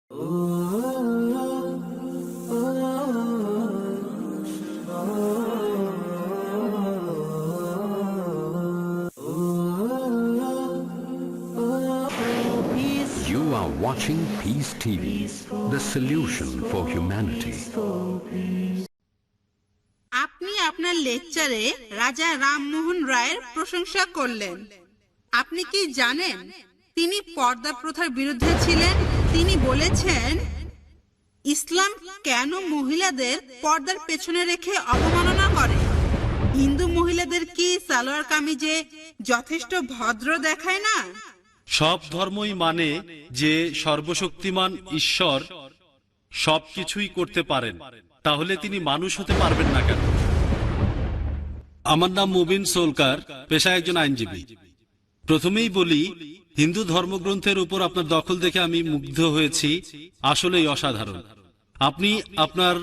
You are watching Peace TV, the solution for humanity. আপনি আপনার লেকচারে রাজা রামমোহন রায়ের প্রশংসা করলেন। আপনি কি জানেন তিনি পর্দা প্রথার বিরুদ্ধে ছিলেন? তিনি বলেছেন, ইসলাম কেন মহিলাদের পর্দার পেছনে রেখে অবমাননা করে? হিন্দু মহিলাদের কি সালোয়ার কামিজে যথেষ্ট ভদ্র দেখায় না? সব ধর্মই মানে যে সর্বশক্তিমান ঈশ্বর সবকিছুই করতে পারেন, তাহলে তিনি মানুষ হতে পারবেন না কেন? আমার নাম মুবিন সোলকার, পেশায় একজন আইনজীবী। প্রথমেই বলি, হিন্দু ধর্মগ্রন্থের উপর আপনার দখল দেখে আমি মুগ্ধ হয়েছি, আসলেই অসাধারণ। আপনি আপনার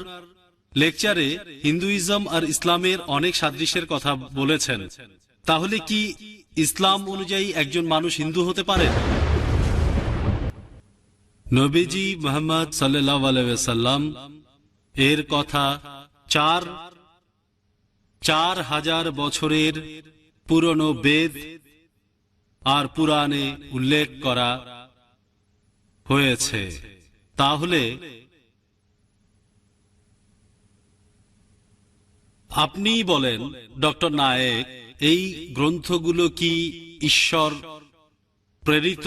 লেকচারে হিন্দুইজম আর ইসলামের অনেক সাদৃশ্যের কথা বলেছেন। তাহলে কি ইসলাম অনুযায়ী একজন মানুষ হিন্দু হতে পারে? নবীজি মুহাম্মদ সাল্লাল্লাহু আলাইহি ওয়াসাল্লাম এর কথা 4000 বছরের পুরনো বেদ আর পুরাণে উল্লেখ করা হয়েছে। তাহলে আপনি বলেন, ডক্টর নায়েক, এই গ্রন্থগুলো কি ঈশ্বর প্রেরিত?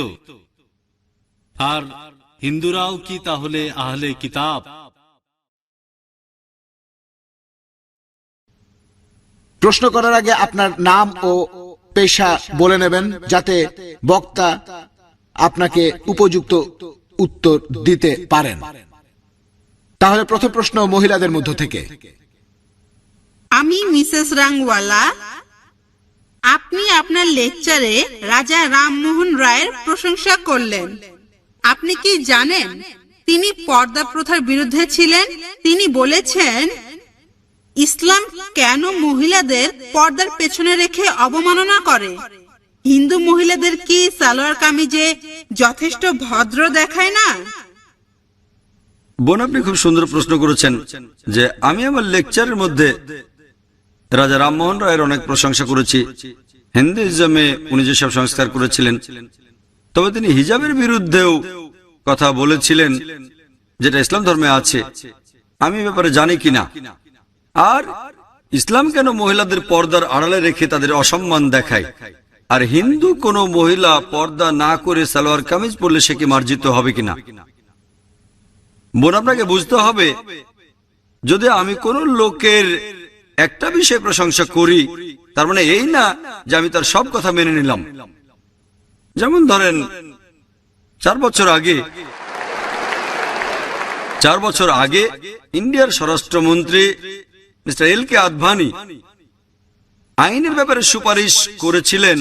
আর হিন্দুরাও কি তাহলে আহলে কিতাব? প্রশ্ন করার আগে আপনার নাম ও পেশা বলে নেবেন, যাতে বক্তা আপনাকে উপযুক্ত উত্তর দিতে পারেন। তাহলে প্রথম প্রশ্ন মহিলাদের মধ্য থেকে। আমি মিসেস রাংওয়ালা। আপনি আপনার লেকচারে রাজা রামমোহন রায়ের প্রশংসা করলেন। আপনি কি জানেন তিনি পর্দা প্রথার বিরুদ্ধে ছিলেন? তিনি বলেছেন, ইসলাম কেন মহিলাদের পর্দার পেছনে রেখে অবমাননা করে? হিন্দু মহিলাদের কি সালোয়ার কামিজে যথেষ্ট ভদ্র দেখায় না? বোন, আপনি খুব সুন্দর প্রশ্ন করেছেন যে আমি আমার লেকচারের মধ্যে রাজা রামমোহন রায়ের অনেক প্রশংসা করেছি। হিন্দুইজমে উনি যেসব সংস্কার করেছিলেন, তবে তিনি হিজাবের বিরুদ্ধেও কথা বলেছিলেন, যেটা ইসলাম ধর্মে আছে। আমি ব্যাপারে জানি কিনা, আর ইসলাম কেন মহিলাদের পর্দার আড়ালে রেখে তাদের অসম্মান দেখায়, আর হিন্দু কোনো মহিলা পর্দা না করে সালোয়ার কামিজ পরলে সে কি মার্জিত হবে কিনা। বোন, আপনাকে বুঝতে হবে, যদি আমি কোন লোকের একটা বিষয়ে প্রশংসা করি, তার মানে এই না যে আমি তার সব কথা মেনে নিলাম। যেমন ধরেন, 4 বছর আগে ইন্ডিয়ার স্বরাষ্ট্রমন্ত্রী মিস্টার এল.কে. আদভানি আইনের ব্যাপারে সুপারিশ করেছিলেন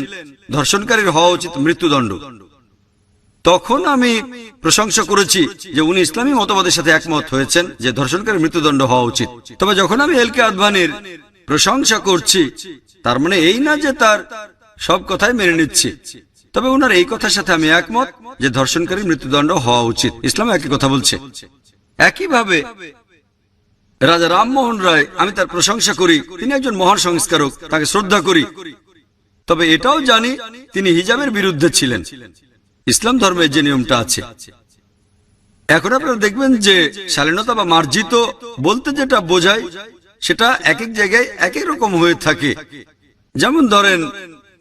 ধর্ষণকারীর হওয়া উচিত মৃত্যুদণ্ড। তখন আমি প্রশংসা করেছি যে উনি ইসলামী মতবাদের সাথে একমত হয়েছেন যে ধর্ষণকারীর মৃত্যুদণ্ড হওয়া উচিত। তবে যখন আমি এল.কে. আদভানির প্রশংসা করছি, তার মানে এই না যে তার সব কথাই মেনে নিচ্ছি। তবে ওনার এই কথার সাথে আমি একমত যে ধর্ষণকারীর মৃত্যুদণ্ড হওয়া উচিত। ইসলাম একই কথা বলছে। একইভাবে রাজা রামমোহন রায়, আমি তার প্রশংসা করি, তিনি একজন মহান সংস্কারক, তাকে শ্রদ্ধা করি। তবে এটাও জানি তিনি হিজাবের বিরুদ্ধে ছিলেন, ইসলাম ধর্মের যে নিয়মটা আছে। এখন আপনারা দেখবেন যে শালীনতা বা মার্জিত বলতে যেটা বোঝায়, সেটা এক এক জায়গায় এক এক রকম হয়ে থাকে। যেমন ধরেন,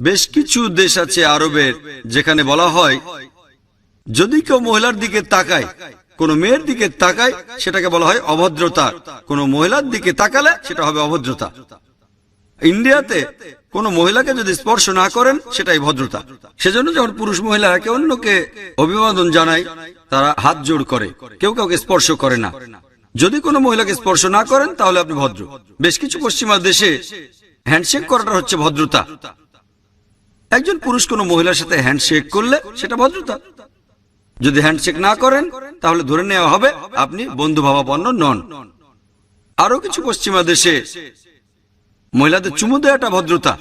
বেশ কিছু দেশ আছে আরবের, যেখানে বলা হয় যদি কেউ মহিলার দিকে তাকায়, কোন মেয়ের দিকে তাকায়, সেটাকে বলা হয় অভদ্রতা। কোন মহিলার দিকে তাকালে সেটা হবে অভদ্রতা। ইন্ডিয়াতে কোন মহিলাকে যদি স্পর্শ না করেন, সেটাই ভদ্রতা। সেজন্য যখন পুরুষ মহিলা একে অন্যকে অভিবাদন জানায়, তারা হাত জোড় করে, কেউ কাউকে স্পর্শ করে না। যদি কোনো মহিলাকে স্পর্শ না করেন, তাহলে আপনি ভদ্র। বেশ কিছু পশ্চিমা দেশে হ্যান্ডশেক করাটা হচ্ছে ভদ্রতা। একজন পুরুষ কোনো মহিলার সাথে হ্যান্ডশেক করলে সেটা ভদ্রতা। যদি হ্যান্ডশেক না করেন, তাহলে ধরে নেওয়া হবে আপনি বন্ধুভাবাপন্ন নন। আরো কিছু পশ্চিমা দেশে মহিলাদের চুমু দেওয়াটা ভদ্রতা,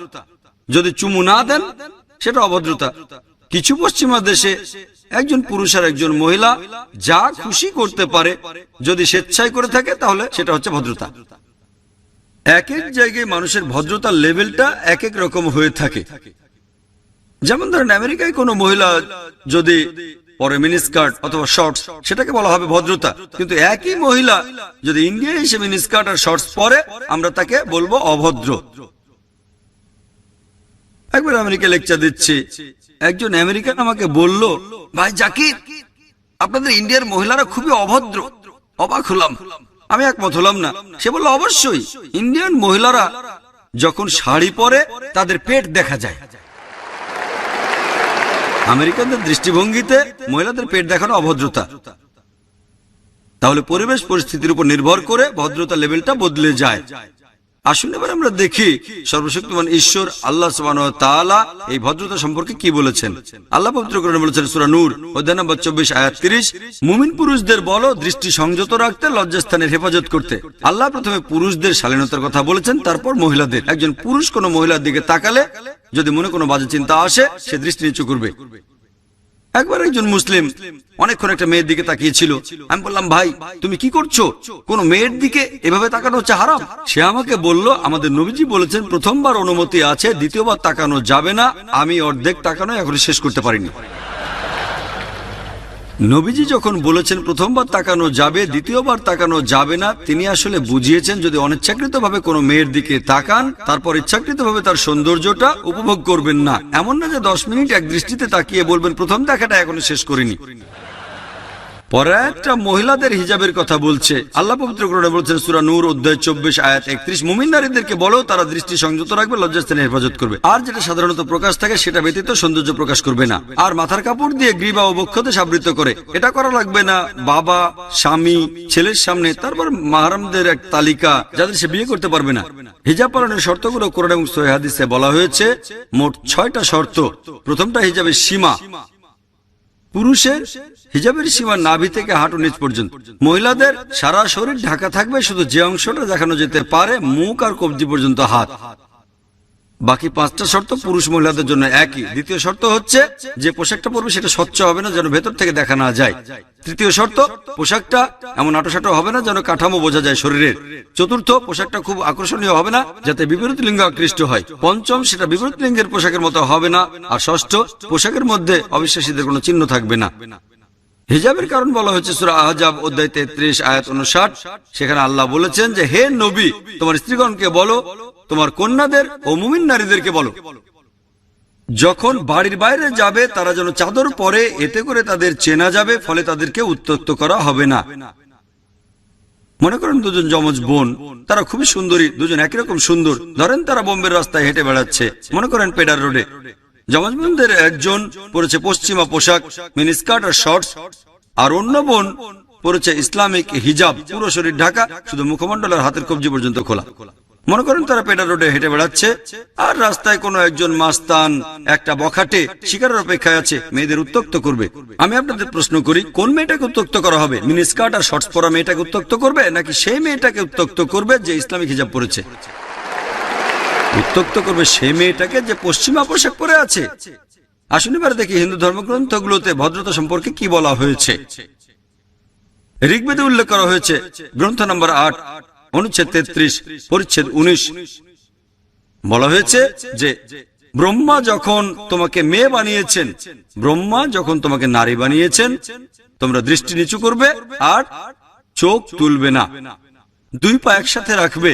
যদি চুমু না দেন সেটা অভদ্রতা। কিছু পশ্চিমা দেশে একজন পুরুষ আর একজন মহিলা যা খুশি করতে পারে, যদি স্বেচ্ছায় করে থাকে তাহলে সেটা হচ্ছে ভদ্রতা। এক এক জায়গায় মানুষের ভদ্রতার লেভেলটা এক এক রকম হয়ে থাকে। যেমন ধরেন আমেরিকায় কোনো মহিলা যদি পরে মিনিস্কার্ট অথবা শর্টস, সেটাকে বলা হবে ভদ্রতা। কিন্তু একই মহিলা যদি ইন্ডিয়ায় এসে মিনিস্কার্ট আর শর্টস পরে, আমরা তাকে বলবো অভদ্র। একবার আমেরিকা লেকচার দিচ্ছি, একজন আমেরিকান আমাকে বলল, ভাই জাকির, আপনাদের ইন্ডিয়ার মহিলারা খুবই অভদ্র। অবাক হলাম, আমি একমত হলাম না। সে বলল, অবশ্যই ইন্ডিয়ান মহিলারা যখন শাড়ি পরে তাদের পেট দেখা যায়। আমেরিকানদের দৃষ্টিভঙ্গিতে মহিলাদের পেট দেখানো অভদ্রতা। তাহলে পরিবেশ পরিস্থিতির উপর নির্ভর করে ভদ্রতা লেভেলটা বদলে যায়। আসুন এবার আমরা দেখি সর্বশক্তিমান ঈশ্বর আল্লাহ সুবহানাহু ওয়া তাআলা এই ভদ্রতা সম্পর্কে কি বলেছেন। আল্লাহ পবিত্র কোরআনে বলেছেন, সূরা নূর অধ্যায় নম্বর 24 আয়াত 30, মুমিন পুরুষদের বলো দৃষ্টি সংযত রাখতে, লজ্জাস্থানের হেফাজত করতে। আল্লাহ প্রথমে পুরুষদের শালীনতার কথা বলেছেন, তারপর মহিলাদের। একজন পুরুষ কোনো মহিলার দিকে তাকালে যদি মনে কোনো বাজে চিন্তা আসে, সে দৃষ্টি নিচু করবে। একবার একজন মুসলিম অনেকক্ষণ একটা মেয়ের দিকে তাকিয়েছিল। আমি বললাম, ভাই তুমি কি করছো? কোন মেয়ের দিকে এভাবে তাকানো হচ্ছে হারাম। সে আমাকে বলল, আমাদের নবীজি বলেছেন প্রথমবার অনুমতি আছে, দ্বিতীয়বার তাকানো যাবে না। আমি অর্ধেক তাকানো এখনো শেষ করতে পারিনি। নবীজি যখন বলেছেন প্রথমবার তাকানো যাবে, দ্বিতীয়বার তাকানো যাবে না, তিনি আসলে বুঝিয়েছেন যদি অনিচ্ছাকৃতভাবে কোনো মেয়ের দিকে তাকান, তারপর ইচ্ছাকৃতভাবে তার সৌন্দর্যটা উপভোগ করবেন না। এমন না যে 10 মিনিট এক দৃষ্টিতে তাকিয়ে বলবেন প্রথম দেখাটা এখনো শেষ করিনি। পরে একটা মহিলাদের হিজাবের কথা বলছে। আল্লাহ পবিত্র কোরআনে বলেছেন, সূরা নূর অধ্যায় 24 আয়াত 31, মুমিন নারীদেরকে বলো তারা দৃষ্টি সংযত রাখবে, লজ্জাস্থানের হেফাজত করবে, আর যেটা সাধারণত প্রকাশ থাকে সেটা ব্যতীত সৌন্দর্য প্রকাশ করবে না, আর মাথার কাপড় দিয়ে গ্রীবা ও বক্ষতে আবৃত করে। এটা করা লাগবে না বাবা, স্বামী, ছেলের সামনে। তারপর মাহরামদের এক তালিকা যাদের সে বিয়ে করতে পারবে না। হিজাব পালনের শর্তগুলো কোরআন এবং সহিহ হাদিসে বলা হয়েছে। মোট 6টা শর্ত। প্রথমটা হিজাবের সীমা। পুরুষের হিজাবের সীমা নাভি থেকে হাঁটু নিচ পর্যন্ত। মহিলাদের সারা শরীর ঢাকা থাকবে, শুধু যে অংশটা দেখানো যেতে পারে মুখ আর কবজি পর্যন্ত হাত। বাকি 5টা শর্ত পুরুষ মহিলাদের জন্য একই। দ্বিতীয় শর্ত হচ্ছে যে পোশাকটা পরবে সেটা স্বচ্ছ হবে না, যেন ভেতর থেকে দেখা না যায়। তৃতীয় শর্ত, পোশাকটা এমন আটোসাটো হবে না যেন কাঠামো বোঝা যায় শরীরের। চতুর্থ, পোশাকটা খুব আকর্ষণীয় হবে না যাতে বিপরীত লিঙ্গ আকৃষ্ট হয়। পঞ্চম, সেটা বিপরীত লিঙ্গের পোশাকের মতো হবে না। আর ষষ্ঠ, পোশাকের মধ্যে অবিশ্বাসীদের কোনো চিহ্ন থাকবে না। হিজাবের কারণ বলা হয়েছে সূরা আহজাব অধ্যায় 33 আয়াত 59। সেখানে আল্লাহ বলেছেন যে, হে নবী, তোমার স্ত্রীগণকে বলো, তোমার কন্যাদের ও মুমিন নারীদেরকে বলো, যখন বাড়ির বাইরে যাবে তারা যেন চাদর পরে, এতে করে তাদের চেনা যাবে, ফলে তাদেরকে উত্ত্যক্ত করা হবে না। মনে করেন দুজন যমজ বোন, তারা খুবই সুন্দরী, দুজন একই রকম সুন্দর। ধরেন তারা বোম্বের রাস্তায় হেঁটে বেড়াচ্ছে, মনে করেন পেডার রোডে। যমজ বোনদের একজন পরেছে পশ্চিমা পোশাক, মিনিস্কার্ট আর শর্টস, আর অন্য বোন পরেছে ইসলামিক হিজাব, পুরো শরীর ঢাকা, শুধু মুখমণ্ডল আর হাতের কবজি পর্যন্ত খোলা। মনে করেন তারা পেডার রোডে হেঁটে বেড়াচ্ছে, আর রাস্তায় কোনো একজন মাস্তান একটা বখাটে শিকারের অপেক্ষায় আছে, মেয়েদের উত্ত্যক্ত করবে। আমি আপনাদের প্রশ্ন করি, কোন মেয়েটাকে উত্ত্যক্ত করা হবে? মিনিস্কার্ট আর শর্টস পরা মেয়েটাকে উত্ত্যক্ত করবে, নাকি সেই মেয়েটাকে উত্ত্যক্ত করবে যে ইসলামিক হিজাব পরেছে? উত্ত্যক্ত করবে সেই মেয়েটাকে যে পশ্চিমা পোশাক পরে আছে। আসুন এবার দেখি হিন্দু ধর্মগ্রন্থগুলোতে ভদ্রতা সম্পর্কে কি বলা হয়েছে। ঋগ্বেদে উল্লেখ করা হয়েছে, গ্রন্থ নম্বর 8 অনুচ্ছেদ 33 পরিচ্ছেদ 19, বলা হয়েছে যে ব্রহ্মা যখন তোমাকে মেয়ে বানিয়েছেন, ব্রহ্মা যখন তোমাকে নারী বানিয়েছেন, তোমরা দৃষ্টি নিচু করবে আর চোখ তুলবে না, 2 পা একসাথে রাখবে।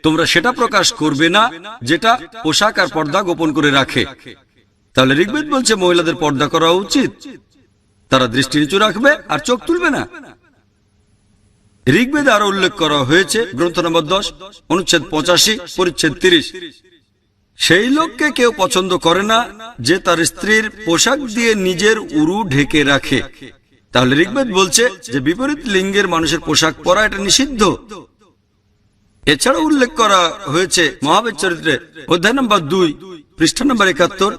তোমরা সেটা প্রকাশ করবে না যেটা পোশাক আর পর্দা গোপন করে রাখে। তাহলে ঋগ্বেদ বলছে মহিলাদের পর্দা করা উচিত, তারা দৃষ্টি নিচু রাখবে আর চোখ তুলবে না। ঋগ্বেদে আরো উল্লেখ করা হয়েছে, গ্রন্থ নম্বর 10 অনুচ্ছেদ 85 পরিচ্ছেদ 30, সেই লোককে কেউ পছন্দ করে না যে তার স্ত্রীর পোশাক দিয়ে নিজের উরু ঢেকে রাখে। তাহলে ঋগ্বেদ বলছে যে বিপরীত লিঙ্গের মানুষের পোশাক পরা এটা নিষিদ্ধ। এছাড়া উল্লেখ করা হয়েছে মহাবীর চরিত্রে অধ্যায় নম্বর 2 পৃষ্ঠা নম্বর 71,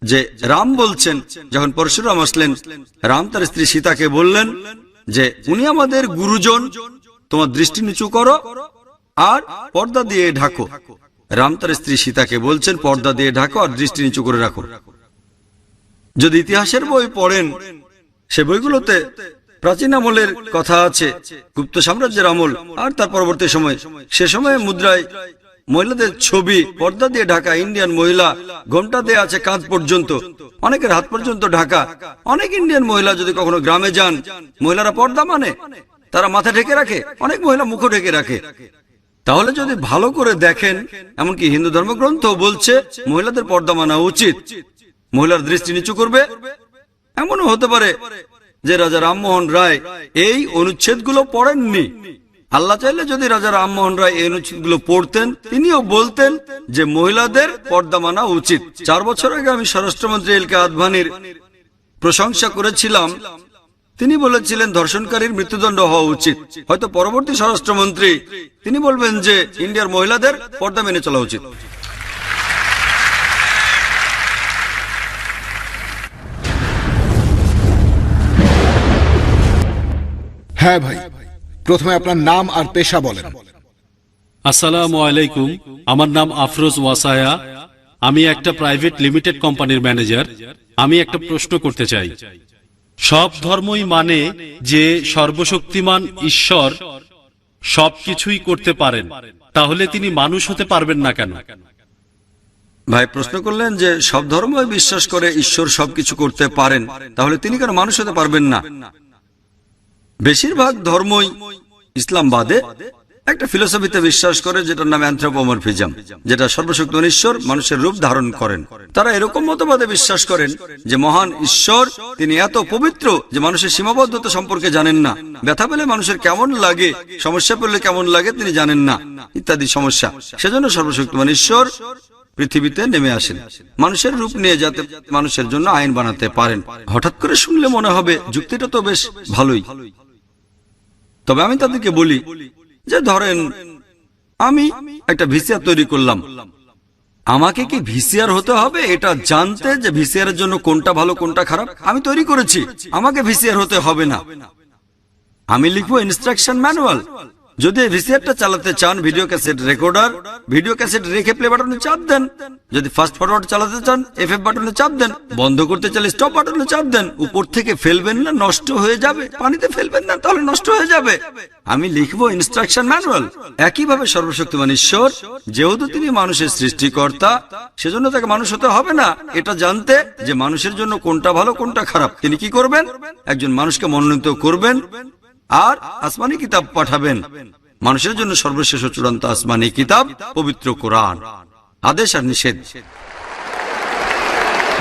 যে রাম বলছেন, যখন পরশুরাম আসলেন, রাম তার স্ত্রী সীতাকে বললেন যে উনি আমাদের গুরুজন, তোমার দৃষ্টি নিচু করো আর পর্দা দিয়ে ঢাকো। রাম তার স্ত্রী সীতাকে বলছেন পর্দা দিয়ে ঢাকো আর দৃষ্টি নিচু করে রাখো। যদি ইতিহাসের বই পড়েন সে বইগুলোতে প্রাচীন আমলের কথা আছে, গুপ্ত সাম্রাজ্যের আমল আর তার পরবর্তী সময়। সে সময়ে মুদ্রায় মহিলাদের ছবি, পর্দা দিয়ে ঢাকা ইন্ডিয়ান মহিলা, ঘোমটা দেয়া আছে কাঁধ পর্যন্ত, অনেকের হাত পর্যন্ত ঢাকা। অনেক ইন্ডিয়ান মহিলা যদি কখনো গ্রামে যান, মহিলারা পর্দা মানে তারা মাথা ঢেকে রাখে, অনেক মহিলা মুখ ঢেকে রাখে। তাহলে যদি ভালো করে দেখেন, এমনকি হিন্দু ধর্মগ্রন্থ বলছে মহিলাদের পর্দা মানা উচিত, মহিলার দৃষ্টি নিচু করবে। এমনও হতে পারে যে রাজা রামমোহন রায় এই অনুচ্ছেদগুলো পড়েননি। আল্লাহ চাইলে যদি রাজা রামমোহন রায় এই অনুচ্ছেদগুলো পড়তেন, তিনিও বলতেন যে মহিলাদের পর্দা মানা উচিত। 4 বছর আগে আমি স্বরাষ্ট্রমন্ত্রী এল কে আদভানির প্রশংসা করেছিলাম। তিনি বলেছিলেন ধর্ষণকারীর মৃত্যুদণ্ড হওয়া উচিত। হয়তো পরবর্তী স্বরাষ্ট্রমন্ত্রী তিনি বলবেন যে ইন্ডিয়ার মহিলাদের পর্দা মেনে চলা উচিত। হ্যাঁ ভাই, প্রথমে আপনার নাম আর পেশা বলেন। আসসালামু আলাইকুম, আমার নাম আফরোজ ওয়াসায়া। আমি একটা প্রাইভেট লিমিটেড কোম্পানির ম্যানেজার। আমি একটা প্রশ্ন করতে চাই। সব ধর্মই মানে যে সর্বশক্তিমান ঈশ্বর সবকিছুই করতে পারেন, তাহলে তিনি মানুষ হতে পারবেন না কেন? ভাই প্রশ্ন করলেন যে সব ধর্মই বিশ্বাস করে ঈশ্বর সবকিছু করতে পারেন, তাহলে তিনি কেন মানুষ হতে পারবেন না? বেশিরভাগ ধর্মই ইসলাম বাদে একটা ফিলোসফিতে বিশ্বাস করে, যেটার নাম অ্যানথ্রোপোমরফিজম, যেটা সর্বশক্তিমান ঈশ্বর মানুষের রূপ ধারণ করেন। তারা এরকম মতবাদে বিশ্বাস করেন যে মহান ঈশ্বর তিনি এত পবিত্র যে মানুষের সীমাবদ্ধতা সম্পর্কে জানেন না, ব্যথা পেলে মানুষের কেমন লাগে, সমস্যা পেলে কেমন লাগে তিনি জানেন না, ইত্যাদি সমস্যা। সেজন্য সর্বশক্তিমান ঈশ্বর পৃথিবীতে নেমে আসেন মানুষের রূপ নিয়ে, যাতে মানুষের জন্য আইন বানাতে পারেন। হঠাৎ করে শুনলে মনে হবে যুক্তিটা তো বেশ ভালোই। তবে আমি তাদেরকে বলি যে ধরেন আমি একটা ভিসিআর তৈরি করলাম, আমাকে কি ভিসিআর হতে হবে এটা জানতে যে ভিসিআর এর জন্য কোনটা ভালো কোনটা খারাপ? আমি তৈরি করেছি, আমাকে ভিসিআর হতে হবে না। আমি লিখবো ইনস্ট্রাকশন ম্যানুয়াল। যদি ভিসিআরটা চালাতে চান, video cassette recorder, video cassette রেখে প্লে বাটনে চাপ দেন। যদি ফাস্ট ফরওয়ার্ড চালাতে চান এফএফ বাটনে চাপ দেন। বন্ধ করতে চাইলে স্টপ বাটনে চাপ দেন। উপর থেকে ফেলবেন না, নষ্ট হয়ে যাবে। পানিতে ফেলবেন না, তাহলে নষ্ট হয়ে যাবে। আমি লিখবো ইনস্ট্রাকশন ম্যানুয়াল। একইভাবে সর্বশক্তিমান ঈশ্বর, যেহেতু তিনি মানুষের সৃষ্টিকর্তা, সেজন্য তাকে মানুষ হতে হবে না এটা জানতে যে মানুষের জন্য কোনটা ভালো কোনটা খারাপ। তিনি কি করবেন? একজন মানুষকে মনোনীত করবেন আর আসমানি কিতাব পাঠাবেন। মানুষের জন্য সর্বশেষ ও চূড়ান্ত আসমানি কিতাব পবিত্র কোরআন, আদেশ আর নিষেধ।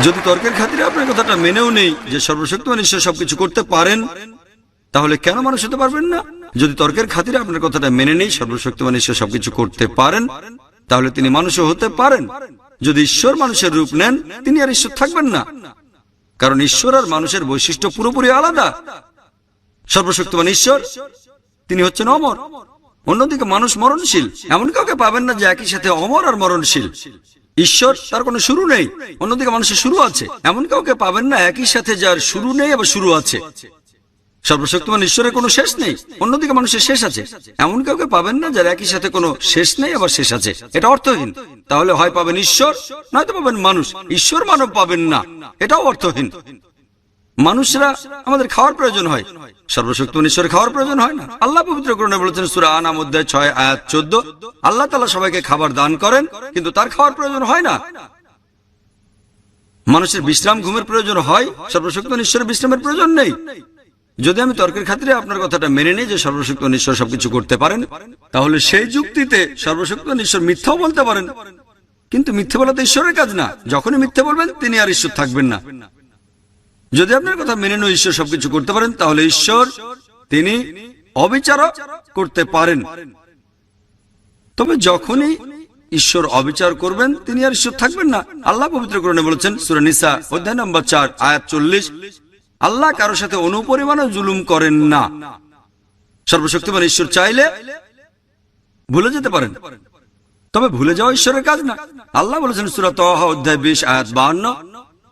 যদি তর্কের খাতিরে আপনার কথাটা মেনেও নেই যে সর্বশক্তিমান ঈশ্বর সবকিছু করতে পারেন, তাহলে কেন মানুষ হতে পারবেন না? যদি তর্কের খাতিরে আপনার কথাটা মেনে নেই সর্বশক্তিমান ঈশ্বর সবকিছু করতে পারেন, তাহলে তিনি মানুষও হতে পারেন। যদি ঈশ্বর মানুষের রূপ নেন, তিনি আর ঈশ্বর থাকবেন না, কারণ ঈশ্বর আর মানুষের বৈশিষ্ট্য পুরোপুরি আলাদা। সর্বশক্তিমান ঈশ্বর তিনি হচ্ছেন অমর, অন্যদিকে মানুষ মরণশীল। এমন কাউকে পাবেন না যে একই সাথে অমর আর মরণশীল। ঈশ্বর তার কোনো শুরু নেই, অন্যদিকে মানুষের শুরু আছে। এমন কাউকে পাবেন না একই সাথে যার শুরু নেই আবার শুরু আছে। সর্বশক্তিমান ঈশ্বরের কোনো শেষ নেই, অন্যদিকে মানুষের শেষ আছে। এমন কাউকে পাবেন না যার একই সাথে কোনো শেষ নেই আবার শেষ আছে। এটা অর্থহীন। তাহলে হয় পাবেন ঈশ্বর, নয়তো পাবেন মানুষ। ঈশ্বর মানব পাবেন না, এটাও অর্থহীন। মানুষরা আমাদের খাওয়ার প্রয়োজন হয়, সর্বশক্তিমান ঈশ্বরের খাওয়ার প্রয়োজন হয় না। আল্লাহ পবিত্র কোরআনে বলেছেন সূরা আনাম অধ্যায় 6 আয়াত 14, আল্লাহ তাআলা সবাইকে খাবার দান করেন, কিন্তু তার খাওয়ার প্রয়োজন হয় না। মানুষের বিশ্রাম ঘুমের প্রয়োজন হয়, সর্বশক্তিমান ঈশ্বরের বিশ্রামের প্রয়োজন নেই। যদি আমি তর্কের খাতিরে আপনার কথাটা মেনে নিই যে সর্বশক্তিমান ঈশ্বর সবকিছু করতে পারেন, তাহলে সেই যুক্তিতে সর্বশক্তিমান ঈশ্বর মিথ্যাও বলতে পারেন, কিন্তু মিথ্যে বলা তো ঈশ্বরের কাজ না। যখনই মিথ্যে বলবেন তিনি আর ঈশ্বর থাকবেন না। যদি আপনার কথা মেনে নেই ঈশ্বর সবকিছু করতে পারেন, তাহলে ঈশ্বর তিনি অবিচার করতে পারেন। তবে যখনই ঈশ্বর অবিচার করবেন, তিনি আর ঈশ্বর থাকবেন না। আল্লাহ পবিত্র কোরআনে বলেছেন সূরা নিসা অধ্যায় নম্বর 4 আয়াত 40, আল্লাহ কারো সাথে অনুপরিমাণও জুলুম করেন না। সর্বশক্তিমান ঈশ্বর চাইলে ভুলে যেতে পারেন, তবে ভুলে যাওয়া ঈশ্বরের কাজ না। আল্লাহ বলেছেন সূরা তাহা অধ্যায় 20 আয়াত 52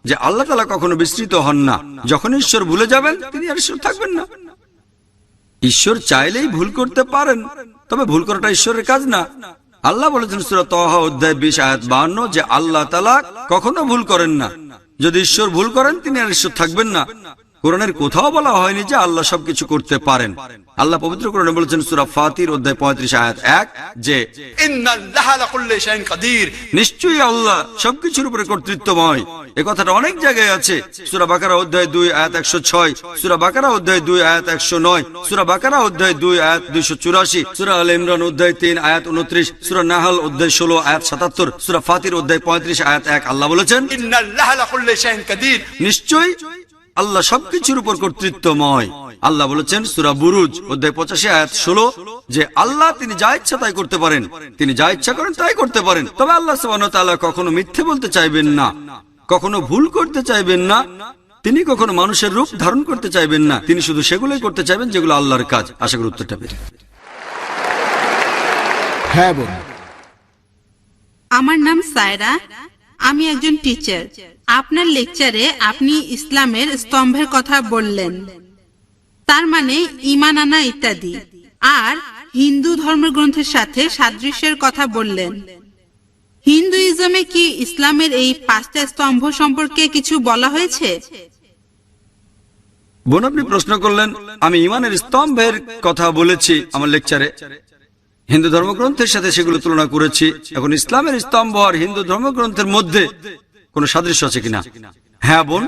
যে আল্লাহ তাআলা কখনো বিস্মৃত হন না। যখন ঈশ্বর ভুলে যাবেন, তিনি আর ঈশ্বর থাকবেন না। ঈশ্বর চাইলেই ভুল করতে পারেন, তবে ভুল করাটা ঈশ্বরের কাজ না। আল্লাহ বলেছেন সূরা তাহা অধ্যায় 20 আয়াত 52 যে আল্লাহ তাআলা কখনো ভুল করেন না। যদি ঈশ্বর ভুল করেন, তিনি আর ঈশ্বর থাকবেন না। কোরআনের কোথাও বলা হয়নি যে আল্লাহ সবকিছু করতে পারেন। আল্লাহ পবিত্র কোরআনে বলেছেন সূরা ফাতির অধ্যায় 35 আয়াত 1 যে ইন্নাল্লাহা লাকুল্লি শাইইন কাদির, নিশ্চয়ই আল্লাহ সবকিছুর উপরে কর্তৃত্বময়। এই কথাটা অনেক জায়গায় আছে। সূরা বাকারা অধ্যায় 2 আয়াত 106, সূরা বাকারা অধ্যায় 2 আয়াত 109, সূরা বাকারা অধ্যায় 2 আয়াত 284, সূরা আলে ইমরান অধ্যায় 3 আয়াত 29, সূরা নাহল অধ্যায় 16 আয়াত 77, সূরা ফাতির অধ্যায় 35 আয়াত 1 আল্লাহ বলেছেন ইন্নাল্লাহা লাকুল্লি শাইইন কাদির, নিশ্চয়ই আল্লাহ সবকিছুর উপর কর্তৃত্বময়। আল্লাহ বলেছেন সূরা বুরুজ অধ্যায় 85 আয়াত 16 যে আল্লাহ তিনি যা ইচ্ছা তাই করতে পারেন, তিনি যা ইচ্ছা করেন তাই করতে পারেন। তবে আল্লাহ সুবহানাহু ওয়া তাআলা কখনো মিথ্যে বলতে চাইবেন না, কখনো ভুল করতে চাইবেন না, তিনি কখনো মানুষের রূপ ধারণ করতে চাইবেন না। তিনি শুধু সেগুলোই করতে চাইবেন যেগুলো আল্লাহর কাজ। আশা করি উত্তরটা পেয়ে। হ্যাঁ বোন। আমার নাম সায়রা, আমি একজন টিচার। আপনার লেকচারে আপনি ইসলামের স্তম্ভের কথা বললেন, তার মানে ঈমান আনা ইত্যাদি, আর হিন্দু ধর্মগ্রন্থের সাথে সাদৃশ্যের কথা বললেন। হিন্দুইজমে কি ইসলামের এই 5টা স্তম্ভ সম্পর্কে কিছু বলা হয়েছে? বোন, আপনি প্রশ্ন করলেন, আমি ঈমানের স্তম্ভের কথা বলেছি আমার লেকচারে, হিন্দু ধর্মগ্রন্থের সাথে সেগুলো তুলনা করেছি। এখন ইসলামের স্তম্ভ আর হিন্দু ধর্মগ্রন্থের মধ্যে কোনো সাদৃশ্য আছে কিনা? হ্যাঁ বোন,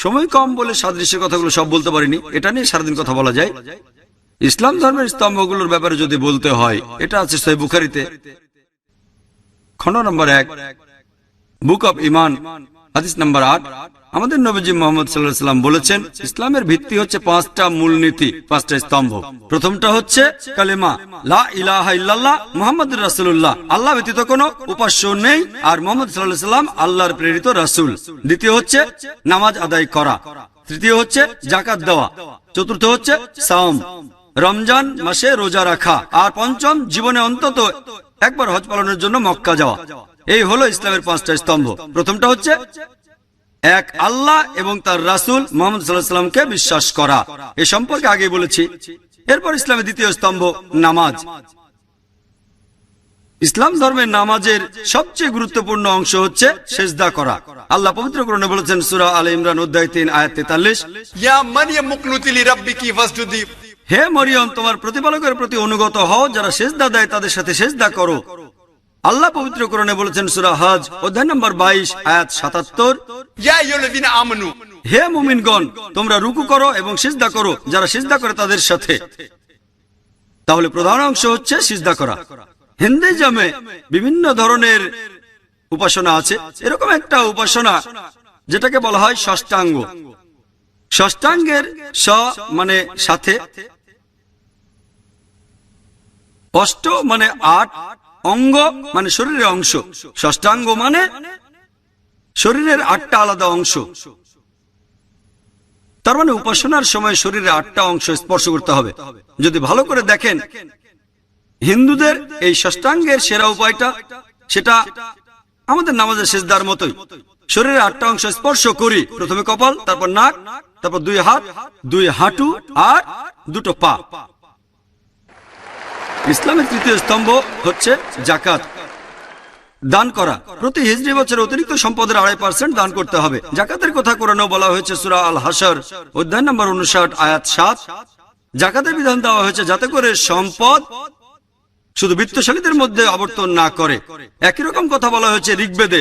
সময় কম বলে সাদৃশ্যের কথাগুলো সব বলতে পারিনি, এটা নিয়ে সারাদিন কথা বলা যায়। ইসলাম ধর্মের স্তম্ভগুলোর ব্যাপারে যদি বলতে হয়, এটা আছে সহিহ বুখারীতে খণ্ড নম্বর 1 বুক অব ঈমান হাদিস নাম্বার 8। আমাদের নবীজি মুহাম্মদ সাল্লাল্লাহু আলাইহি ওয়াসাল্লাম বলেছেন ইসলামের ভিত্তি হচ্ছে 5টা মূলনীতি, 5টা স্তম্ভ। প্রথমটা হচ্ছে কালেমা লা ইলাহা ইল্লাল্লাহ মুহাম্মাদুর রাসূলুল্লাহ, আল্লাহ ব্যতীত কোনো উপাস্য নেই আর মুহাম্মদ সাল্লাল্লাহু আলাইহি ওয়াসাল্লাম আল্লাহর প্রেরিত রাসূল। দ্বিতীয় হচ্ছে নামাজ আদায় করা, তৃতীয় হচ্ছে যাকাত দেওয়া, চতুর্থ হচ্ছে সাওম রমজান মাসে রোজা রাখা, আর পঞ্চম জীবনে অন্তত একবার হজ পালনের জন্য মক্কা যাওয়া। এই হলো ইসলামের 5টা স্তম্ভ। প্রথমটা হচ্ছে এক আল্লাহ এবং তার রাসূল মুহাম্মদ সাল্লাল্লাহু আলাইহি ওয়াসাল্লামকে বিশ্বাস করা, এ সম্পর্কে আগে বলেছি। এরপর ইসলামের দ্বিতীয় স্তম্ভ নামাজ। ইসলাম ধর্মের নামাজের সবচেয়ে গুরুত্বপূর্ণ অংশ হচ্ছে সিজদা করা। আল্লাহ পবিত্র কোরআনে বলেছেন সূরা আলে ইমরান অধ্যায় 3 আয়াত 43, ইয়া মারইয়াম মুকনুতি লিরাব্বিকি ফাসজুদি, হে মরিয়ম তোমার প্রতিপালকের প্রতি অনুগত হও, যারা সিজদা দেয় তাদের সাথে সিজদা করো। আল্লাহ পবিত্র কোরআনে বলেছেন সূরা হজ অধ্যায় নম্বর 22 আয়াত 77, ইয়া আইয়ুহাল্লাযীনা আমানু, হে মুমিনগণ তোমরা রুকু করো এবং সিজদা করো, যারা সিজদা করে তাদের সাথে। তাহলে প্রধান অংশ হচ্ছে সিজদা করা। হিন্দুইজমে বিভিন্ন ধরনের উপাসনা আছে। এরকম একটা উপাসনা যেটাকে বলা হয় ষষ্ঠাঙ্গ। ষষ্ঠাঙ্গের স মানে সাথে, অষ্ট মানে 8, অঙ্গ মানে শরীরের অংশ। ষষ্ঠাঙ্গ মানে শরীরের 8টা আলাদা অংশ। তার মানে উপাসনার সময় শরীরের 8টা অংশ স্পর্শ করতে হবে। যদি ভালো করে দেখেন, হিন্দুদের এই ষষ্ঠাঙ্গের সেরা উপায়টা সেটা আমাদের নামাজের সিজদার মতোই। শরীরের 8টা অংশ স্পর্শ করি, প্রথমে কপাল, তারপর নাক, তারপর 2 হাত, 2 হাঁটু আর 2টো পা। ইসলামের তৃতীয় স্তম্ভ হচ্ছে যাকাত, দান করা। প্রতি হিজরি বছরে অতিরিক্ত সম্পদের 2.5% দান করতে হবে। যাকাতের কথা কোরআনে বলা হয়েছে সূরা আল হাশর অধ্যায় নম্বর 59 আয়াত 7। যাকাতের বিধান দেওয়া হয়েছে যাতে করে সম্পদ শুধু বিত্তশালীদের মধ্যে আবর্তন না করে। একই রকম কথা বলা হয়েছে ঋগ্বেদে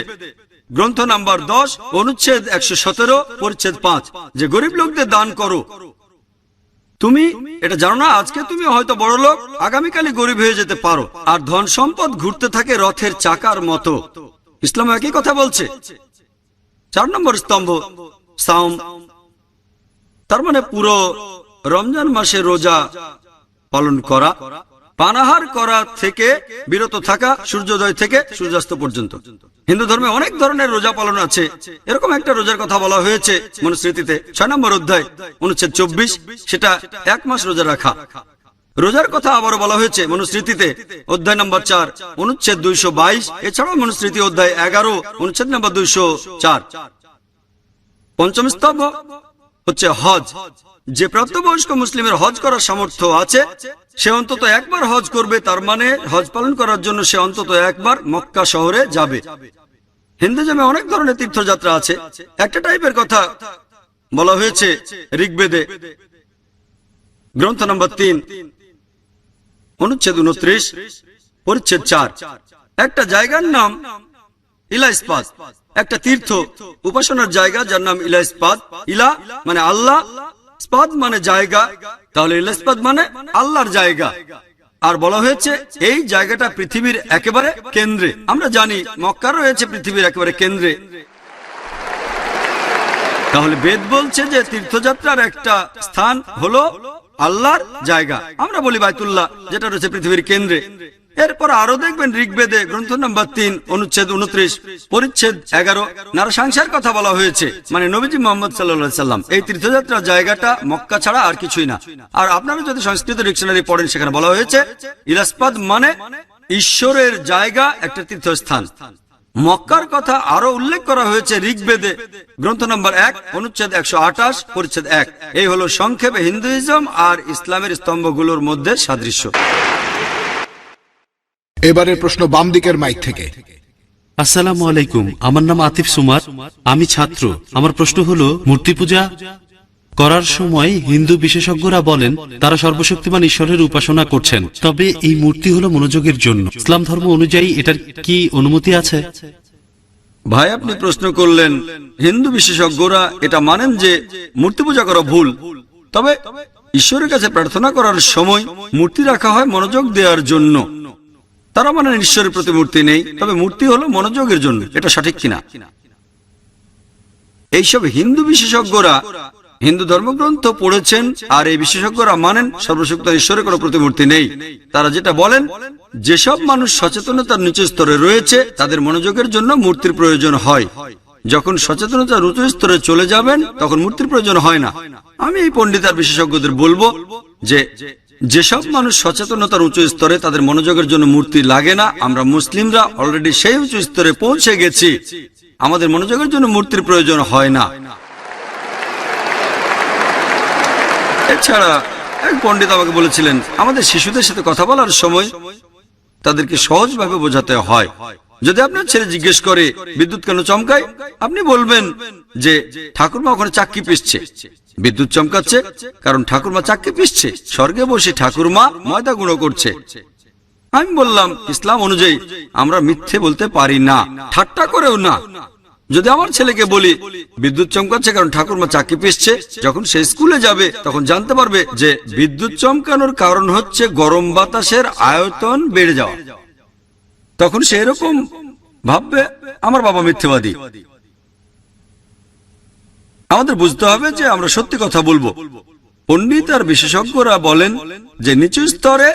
গ্রন্থ নাম্বার 10 অনুচ্ছেদ 117 পরিচ্ছেদ 5 যে গরিব লোকদের দান করো। তুমি এটা জানো না, আজকে তুমি হয়তো বড় লোক, আগামীকালই গরিব হয়ে যেতে পারো, আর ধন সম্পদ ঘুরতে থাকে রথের চাকার মতো। ইসলাম একই কথা বলছে। 4 নম্বর স্তম্ভ সাওম, তার মানে পুরো রমজান মাসে রোজা পালন করা, পানাহার করা থেকে বিরত থাকা সূর্যোদয় থেকে সূর্যাস্ত পর্যন্ত। হিন্দু ধর্মে অনেক ধরনের রোজা পালন আছে। এরকম একটা রোজার কথা বলা হয়েছে মনুস্মৃতিতে 6 নম্বর অধ্যায় অনুচ্ছেদ 24, সেটা 1 মাস রোজা রাখা। রোজার কথা আবারও বলা হয়েছে মনুস্মৃতিতে অধ্যায় নম্বর 4 অনুচ্ছেদ 222, এছাড়াও মনুস্মৃতি অধ্যায় 11 অনুচ্ছেদ নম্বর 204। পঞ্চম স্তম্ভ হচ্ছে হজ। যে প্রাপ্তবয়স্ক মুসলিমের হজ করার সামর্থ্য আছে সে অন্তত একবার হজ করবে, তার মানে হজ পালন করার জন্য সে অন্তত একবার মক্কা শহরে যাবে। হিন্দুজমে অনেক ধরনের তীর্থযাত্রা আছে। একটা টাইপের কথা বলা হয়েছে ঋগ্বেদে গ্রন্থ নম্বর 3 অনুচ্ছেদ 29 পরিচ্ছেদ 4 একটা জায়গার নাম ইলাইসপাত, একটা তীর্থ উপাসনার জায়গা যার নাম ইলাইসপাত। ইলা মানে আল্লাহ, স্পাদ মানে জায়গা, তাহলে ইলাইসপাত মানে আল্লাহর জায়গা। আর বলা হয়েছে এই জায়গাটা পৃথিবীর একেবারে কেন্দ্রে। আমরা জানি মক্কা রয়েছে পৃথিবীর একেবারে কেন্দ্রে। তাহলে বেদ বলছে যে তীর্থযাত্রার একটা স্থান হলো আল্লাহর জায়গা। আমরা বলি বাইতুল্লাহ, যেটা রয়েছে পৃথিবীর কেন্দ্রে। এরপর আরো দেখবেন ঋগ্বেদে গ্রন্থ নম্বর 3 অনুচ্ছেদ 29 পরিচ্ছেদ 11 নারসাংসার কথা বলা হয়েছে, মানে নবীজি মুহাম্মদ সাল্লাল্লাহু আলাইহি সাল্লাম। এই তীর্থযাত্রার জায়গাটা মক্কা ছাড়া আর কিছুই না। আর আপনারা যদি সংস্কৃত ডিকশনারি পড়েন, সেখানে বলা হয়েছে ইলাসপাত মানে ঈশ্বরের জায়গা, একটা তীর্থস্থান। মক্কার কথা আরো উল্লেখ করা হয়েছে ঋগ্বেদে গ্রন্থ নম্বর 1 অনুচ্ছেদ 128 পরিচ্ছেদ 1। এই হলো সংক্ষেপে হিন্দুইজম আর ইসলামের স্তম্ভগুলোর মধ্যে সাদৃশ্য। এবারের প্রশ্ন বাম দিকের মাইক থেকে। আসসালামু আলাইকুম, আমার নাম আতিফ সুমার, আমি ছাত্র। আমার প্রশ্ন হলো, মূর্তি পূজা করার সময় হিন্দু বিশেষজ্ঞরা বলেন তারা সর্বশক্তিমান ঈশ্বরের উপাসনা করছেন, তবে এই মূর্তি হলো মনোযোগের জন্য। ইসলাম ধর্ম অনুযায়ী এটার কি অনুমতি আছে? ভাই, আপনি প্রশ্ন করলেন, হিন্দু বিশেষজ্ঞরা এটা মানেন যে মূর্তি পূজা করা ভুল, তবে ঈশ্বরের কাছে প্রার্থনা করার সময় মূর্তি রাখা হয় মনোযোগ দেওয়ার জন্য। তারা মানেন ঈশ্বরের প্রতি মূর্তি নেই, তবে মূর্তি হলো মনোযোগের জন্য। এটা সঠিক কিনা? এইসব হিন্দু বিশেষজ্ঞরা হিন্দু ধর্মগ্রন্থ পড়েছেন, আর এই বিশেষজ্ঞরা মানেন সর্বশক্ত ঈশ্বরের কোনো প্রতিমূর্তি নেই। তারা যেটা বলেন, যেসব মানুষ সচেতনতার নিচু স্তরে রয়েছে তাদের মনোযোগের জন্য মূর্তির প্রয়োজন হয়। যখন সচেতনতার উচ্চ স্তরে চলে যাবেন তখন মূর্তির প্রয়োজন হয় না। আমি এই পণ্ডিত আর বিশেষজ্ঞদের বলবো যে যেসব মানুষ সচেতনতার উচ্চ স্তরে, তাদের মনোযোগের জন্য মূর্তি লাগে না। আমরা মুসলিমরা অলরেডি সেই উচ্চ স্তরে পৌঁছে গেছি, আমাদের মনোযোগের জন্য মূর্তির প্রয়োজন হয় না। এছাড়া এক পণ্ডিত আমাকে বলেছিলেন, আমাদের শিশুদের সাথে কথা বলার সময় তাদেরকে সহজভাবে বোঝাতে হয়। যদি আপনার ছেলে জিজ্ঞেস করে বিদ্যুৎ কেন চমকায়, আপনি বলবেন যে ঠাকুরমা ওখানে চাক্কি পিষছে, বিদ্যুৎ চমকাচ্ছে কারণ ঠাকুরমা চাক্কি পিষছে, স্বর্গে বসে ঠাকুরমা ময়দা গুঁড়ো করছে। আমি বললাম, ইসলাম অনুযায়ী আমরা মিথ্যে বলতে পারি না, ঠাট্টা করেও না। যদি আমার ছেলেকে বলি বিদ্যুৎ চমকাচ্ছে কারণ ঠাকুরমা চাক্কি পিষছে, যখন সে স্কুলে যাবে তখন জানতে পারবে যে বিদ্যুৎ চমকানোর কারণ হচ্ছে গরম বাতাসের আয়তন বেড়ে যাওয়া। তখন সে এরকম ভাববে আমার বাবা মিথ্যেবাদী। আমাদের বুঝতে হবে যে আমরা সত্যি কথা বলবো। পণ্ডিত আর বিশেষজ্ঞরা বলেন যে নিচু স্তরে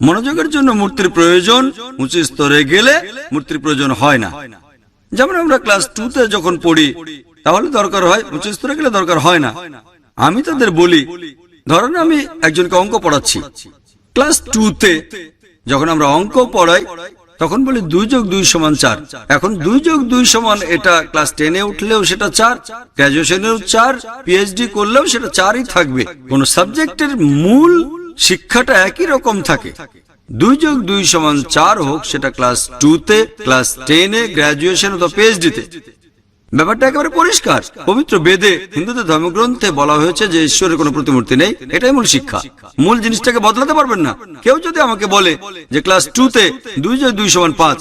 মনোযোগের জন্য মূর্তির প্রয়োজন, উঁচু স্তরে গেলে মূর্তির প্রয়োজন হয় না। যেমন আমরা ক্লাস 2তে যখন পড়ি তাহলে দরকার হয়, উঁচু স্তরে গেলে দরকার হয় না। আমি তাদের বলি, ধরেন আমি একজনকে অঙ্ক পড়াচ্ছি ক্লাস 2তে, যখন আমরা অঙ্ক পড়াই তখন বলি 2 যোগ 2 সমান 4। এখন 2 যোগ 2 সমান, এটা ক্লাস 10-এ উঠলেও সেটা 4, গ্রাজুয়েশনেও 4, পিএইচডি করলেও সেটা 4ই থাকবে। কোন সাবজেক্টের মূল শিক্ষাটা একই রকম থাকে। 2 যোগ 2 সমান 4 হোক সেটা ক্লাস 2তে, ক্লাস 10-এ, গ্রাজুয়েশন অথবা পিএইচডিতে। ব্যাপারটা একেবারে পরিষ্কার। পবিত্র বেদে, হিন্দুদের ধর্মগ্রন্থে বলা হয়েছে যে ঈশ্বরের কোনো প্রতিমূর্তি নেই। এটাই মূল শিক্ষা। মূল জিনিসটাকে বদলাতে পারবেন না। কেউ যদি আমাকে বলে যে ক্লাস 2তে 2 যোগ 2 সমান 5,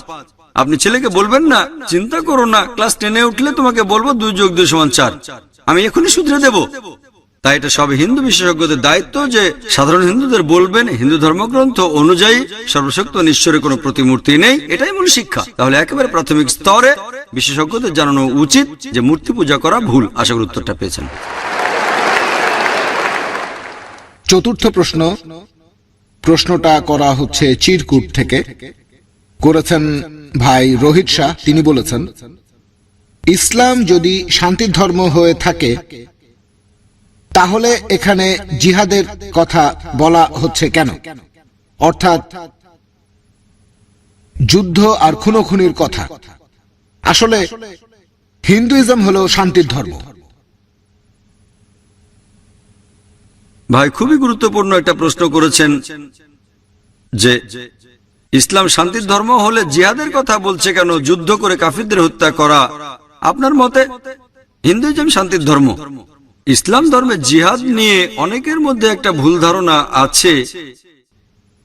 আপনি ছেলেকে বলবেন না চিন্তা করো না, ক্লাস 10-এ উঠলে তোমাকে বলবো 2 যোগ 2 সমান 4, আমি এখনই শুধরে দেব। তাই এটা সব হিন্দু বিশেষজ্ঞদের দায়িত্ব যে সাধারণ হিন্দুদের বলবেন হিন্দু ধর্মগ্রন্থ অনুযায়ী সর্বশক্ত ঈশ্বরের কোনো প্রতিমূর্তি নেই। এটাই মূল শিক্ষা। তাহলে একেবারে প্রাথমিক স্তরে বিশেষজ্ঞদের জানানো উচিত যে মূর্তি পূজা করা ভুল। আশা করি উত্তরটা পেয়েছেন। চতুর্থ প্রশ্ন, প্রশ্নটা করা হচ্ছে চিরকুট থেকে, করেছেন ভাই রোহিত শাহ। তিনি বলেছেন, ইসলাম যদি শান্তির ধর্ম হয়ে থাকে তাহলে এখানে জিহাদের কথা বলা হচ্ছে কেন? অর্থাৎ যুদ্ধ আর খুনোখুনির কথা। আসলে হিন্দুইজম হলো শান্তির ধর্ম। ভাই, খুবই গুরুত্বপূর্ণ একটা প্রশ্ন করেছেন যে ইসলাম শান্তির ধর্ম হলে জিহাদের কথা বলছে কেন, যুদ্ধ করে কাফিরদের হত্যা করা। আপনার মতে হিন্দুইজম শান্তির ধর্ম। ইসলাম ধর্মে জিহাদ নিয়ে অনেকের মধ্যে একটা ভুল ধারণা আছে।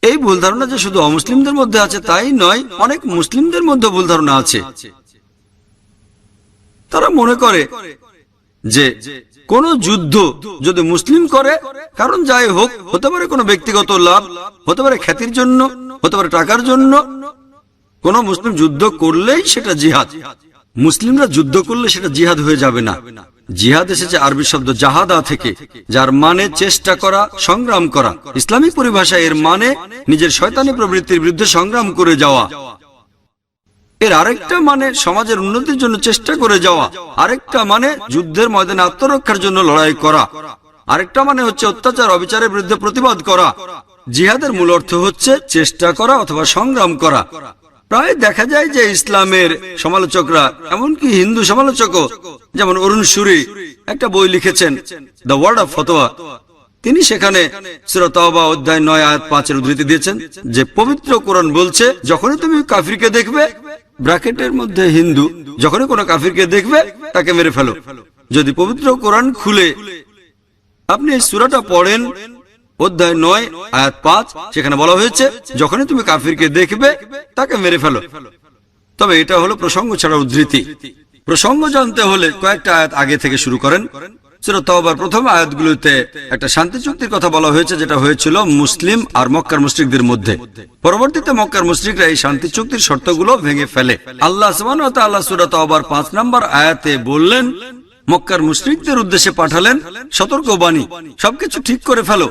এই ভুল ধারণা যে শুধু অমুসলিমদের মধ্যে আছে তাই নয়, অনেক মুসলিমদের মধ্যে ভুল ধারণা আছে। তারা মনে করে যে কোন যুদ্ধ যদি মুসলিম করে, কারণ যাই হোক, হতে পারে কোনো ব্যক্তিগত লাভ, হতে পারে খ্যাতির জন্য, হতে পারে টাকার জন্য, কোন মুসলিম যুদ্ধ করলেই সেটা জিহাদ। মুসলিমরা যুদ্ধ করলে সেটা জিহাদ হয়ে যাবে না। জিহাদ এসেছে আরবি শব্দ জাহাদা থেকে, যার মানে চেষ্টা করা, সংগ্রাম করা। ইসলামিক পরিভাষায় এর মানে নিজের শয়তানি প্রবৃত্তির বিরুদ্ধে সংগ্রাম করে যাওয়া। এর আরেকটা মানে সমাজের উন্নতির জন্য চেষ্টা করে যাওয়া, আরেকটা মানে যুদ্ধের ময়দানে আত্মরক্ষার জন্য লড়াই করা, আরেকটা মানে হচ্ছে অত্যাচার অবিচারের বিরুদ্ধে প্রতিবাদ করা। জিহাদের মূল অর্থ হচ্ছে চেষ্টা করা অথবা সংগ্রাম করা। প্রায় দেখা যায় যে ইসলামের সমালোচকরা, এমনকি হিন্দু সমালোচকও, যেমন অরুণ সুরি একটা বই লিখেছেন দ্য ওয়ার্ড অফ ফতোয়া, তিনি সেখানে সূরা তাওবা অধ্যায় 9 আয়াত 5 এর উদ্ধৃতি দিয়েছেন যে পবিত্র কোরআন বলছে যখনই তুমি কাফিরকে দেখবে, ব্র্যাকেটের মধ্যে হিন্দু, যখনই কোনো কাফিরকে দেখবে তাকে মেরে ফেলো। যদি পবিত্র কোরআন খুলে আপনি এই সূরাটা পড়েন, অধ্যায় 9 আয়াত 5, সেখানে বলা হয়েছে যখনই তুমি কাফিরকে দেখবে তাকে মেরে ফেলো। তবে এটা হলো প্রসঙ্গ ছাড়া উদ্ধৃতি। প্রসঙ্গ জানতে হলে কয়েকটা আয়াত আগে থেকে শুরু করেন। সূরা তাওবার প্রথম আয়াতগুলোতে একটা শান্তি চুক্তির কথা বলা হয়েছে, যেটা হয়েছিল মুসলিম আর মক্কার মুশরিকদের মধ্যে। পরবর্তীতে মক্কার মুশরিকরা এই শান্তি চুক্তির শর্তগুলো ভেঙে ফেলে। আল্লাহ সুবহানাহু ওয়া তাআলা সূরা তাওবার 5 নম্বর আয়াতে বললেন, মক্কার মুশরিকদের উদ্দেশ্যে পাঠালেন সতর্কবাণী, সবকিছু ঠিক করে ফেলো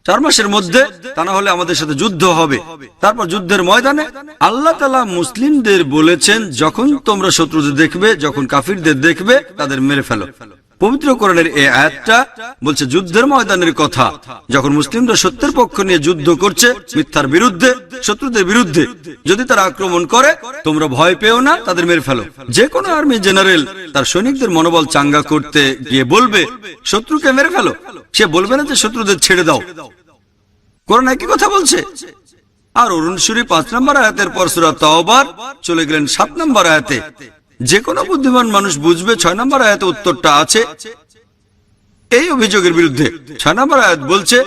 4 মাসের মধ্যে, তা না হলে আমাদের সাথে যুদ্ধ হবে। তারপর যুদ্ধের ময়দানে আল্লাহ তাআলা মুসলিমদের বলেছেন যখন তোমরা শত্রুদের দেখবে, যখন কাফিরদের দেখবে, তাদের মেরে ফেলো। পবিত্র কোরআনের এই আয়াতটা বলছে যুদ্ধের ময়দানের কথা, যখন মুসলিমরা সত্যের পক্ষ নিয়ে যুদ্ধ করছে, মিথ্যার বিরুদ্ধে, শত্রুদের বিরুদ্ধে। যদি তারা আক্রমণ করে তোমরা ভয় পেও না, তাদের মেরে ফেলো। যে কোনো আর্মি জেনারেল তার সৈনিকদের মনোবল চাঙ্গা করতে গিয়ে বলবে শত্রুকে মেরে ফেলো, সে বলবে না যে শত্রুদের ছেড়ে দাও। কোরআন একই কথা বলছে। আর অরুণ সুরি 5 নম্বর আয়াতের পর সূরা তাওবার চলে গেলেন 7 নম্বর আয়াতে। যে কোনো বুদ্ধিমান মানুষ বুঝবে 6 নম্বর আয়াতে উত্তরটা আছে এই অভিযোগের বিরুদ্ধে। 6 নম্বর আয়াত বলছে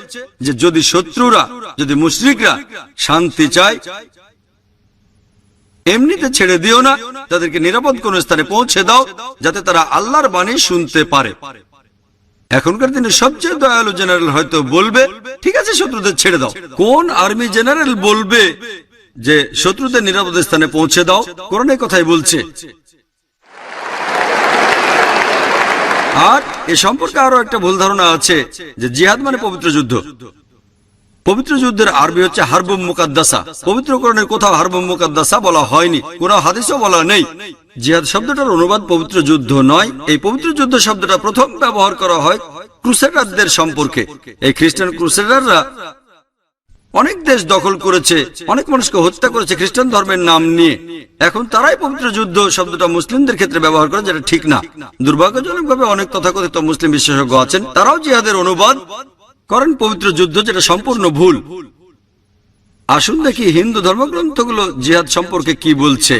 যে যদি শত্রুরা, যদি মুশরিকরা শান্তি চায়, এমনিতে ছেড়ে দিও না, তাদেরকে নিরাপদ কোন স্থানে পৌঁছে দাও যাতে তারা আল্লাহর বাণী শুনতে পারে। এখনকার দিনে সবচেয়ে দয়ালু জেনারেল হয়তো বলবে ঠিক আছে শত্রুদের ছেড়ে দাও। কোন আর্মি জেনারেল বলবে যে শত্রুদের নিরাপদ স্থানে পৌঁছে দাও? কোরআনের কথাই বলছে। আর এ সম্পর্কে আরো একটা ভুল ধারণা আছে যে জিহাদ মানে পবিত্র যুদ্ধ। পবিত্র যুদ্ধের আরবি হচ্ছে হারবুম মুকাদ্দাসা। পবিত্র কোরআনের কোথাও হারবুম মুকাদ্দাসা বলা হয়নি, কোন হাদিসও বলা নেই। জিহাদ শব্দটার অনুবাদ পবিত্র যুদ্ধ নয়। এই পবিত্র যুদ্ধ শব্দটা প্রথম ব্যবহার করা হয় ক্রুসেডারদের সম্পর্কে। এই খ্রিস্টান ক্রুসেডাররা অনেক দেশ দখল করেছে, অনেক মানুষকে হত্যা করেছে খ্রিস্টান ধর্মের নাম নিয়ে। এখন তারাই পবিত্র যুদ্ধ শব্দটা মুসলিমদের ক্ষেত্রে ব্যবহার করে, যেটা ঠিক না। দুর্ভাগ্যজনকভাবে অনেক তথাকথিত মুসলিম বিশেষজ্ঞ আছেন, তারাও জিহাদের অনুবাদ করেন পবিত্র যুদ্ধ, যেটা সম্পূর্ণ ভুল। আসুন দেখি হিন্দু ধর্মগ্রন্থগুলো জিহাদ সম্পর্কে কি বলছে।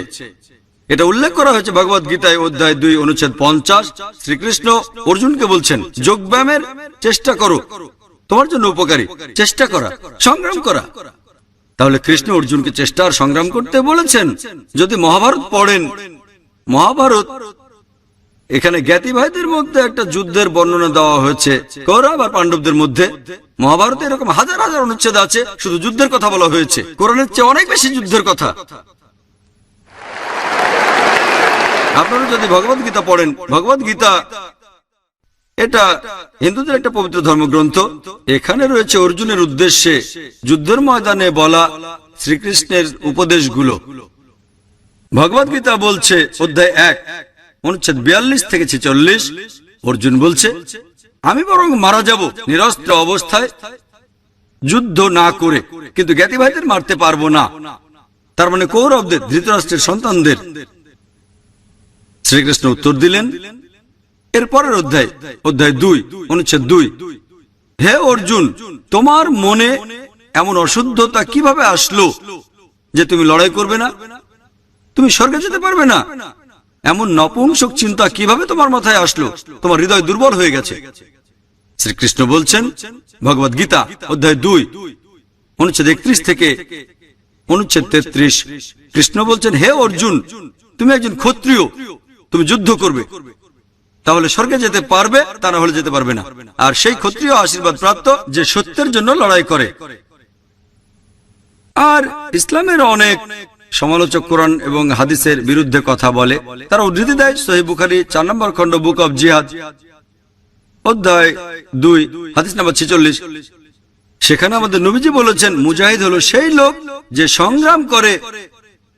এটা উল্লেখ করা হয়েছে ভগবত গীতায় অধ্যায় 2 অনুচ্ছেদ 50। শ্রীকৃষ্ণ অর্জুনকে বলছেন যোগব্যায়ামের চেষ্টা করো, তোমার জন্য উপকারী। চেষ্টা করা, সংগ্রাম করা। তাহলে কৃষ্ণ অর্জুনকে চেষ্টা আর সংগ্রাম করতে বলেছেন। যদি মহাভারত পড়েন, মহাভারত এখানে জ্ঞাতি ভাইদের মধ্যে একটা যুদ্ধের বর্ণনা দেওয়া হয়েছে, কৌরব আর পাণ্ডবদের মধ্যে। মহাভারতে এরকম হাজার হাজার অনুচ্ছেদ আছে, শুধু যুদ্ধের কথা বলা হয়েছে। কোরআনের চেয়ে অনেক বেশি যুদ্ধের কথা। আপনারা যদি ভগবত গীতা পড়েন, ভগবত গীতা এটা হিন্দুদের একটা পবিত্র ধর্মগ্রন্থ। এখানে রয়েছে অর্জুনের উদ্দেশ্যে যুদ্ধের ময়দানে বলা শ্রীকৃষ্ণের উপদেশগুলো। ভগবত গীতা বলছে অধ্যায় 1 অনুচ্ছেদ 42 থেকে 46, অর্জুন বলছে আমি বরং মারা যাব নিরস্ত্র অবস্থায়, যুদ্ধ না করে, কিন্তু জ্ঞাতি ভাইদের মারতে পারবো না। তার মানে কৌরবদের, ধৃতরাষ্ট্রের সন্তানদের। শ্রীকৃষ্ণ উত্তর দিলেন এরপরের অধ্যায়, অধ্যায় 2 অনুচ্ছেদ 2, হে অর্জুন, তোমার মনে এমন অশুদ্ধতা কিভাবে আসলো যে তুমি লড়াই করবে না? তুমি স্বর্গে যেতে পারবে না? এমন নপুংসক চিন্তা কিভাবে তোমার মাথায় আসলো? তোমার হৃদয় দুর্বল হয়ে গেছে। শ্রীকৃষ্ণ বলছেন ভগবদ গীতা অধ্যায় 2 অনুচ্ছেদ 31 থেকে অনুচ্ছেদ 33, কৃষ্ণ বলছেন, হে অর্জুন, তুমি একজন ক্ষত্রিয়, তুমি যুদ্ধ করবে, তাহলে স্বর্গে যেতে পারবে, তা না হলে যেতে পারবে না। আর সেই ক্ষত্রিয় আশীর্বাদ প্রাপ্ত যে সত্যের জন্য লড়াই করে। আর ইসলামের অনেক সমালোচক কোরআন এবং হাদিসের বিরুদ্ধে কথা বলে। তারা উদ্ধৃতি দেয় সহিহ বুখারী 4 নম্বর খণ্ড বুক অব জিহাদ অধ্যায় 2 হাদিস নাম্বার 46। সেখানে আমাদের নবীজি বলেছেন, মুজাহিদ হলো সেই লোক যে সংগ্রাম করে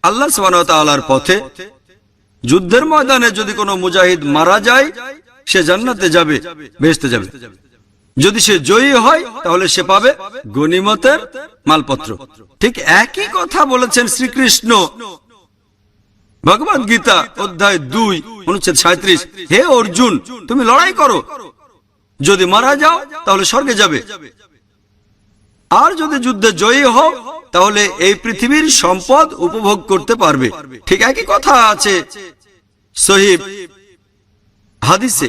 আল্লাহ সুবহানাহু ওয়া তাআলার পথে। যুদ্ধের ময়দানে যদি কোনো মুজাহিদ মারা যায়, সে জান্নাতে যাবে, বেহেশতে যাবে। যদি সে জয়ী হয় তাহলে সে পাবে গনিমতের মালপত্র। ঠিক একই কথা বলেছেন শ্রীকৃষ্ণ ভগবদ গীতা অধ্যায় 2 অনুচ্ছেদ 37, হে অর্জুন, তুমি লড়াই করো, যদি মারা যাও তাহলে স্বর্গে যাবে, আর যদি যুদ্ধে জয়ী হও তাহলে এই পৃথিবীর সম্পদ উপভোগ করতে পারবে। ঠিক একই কথা আছে সহিহ হাদিসে।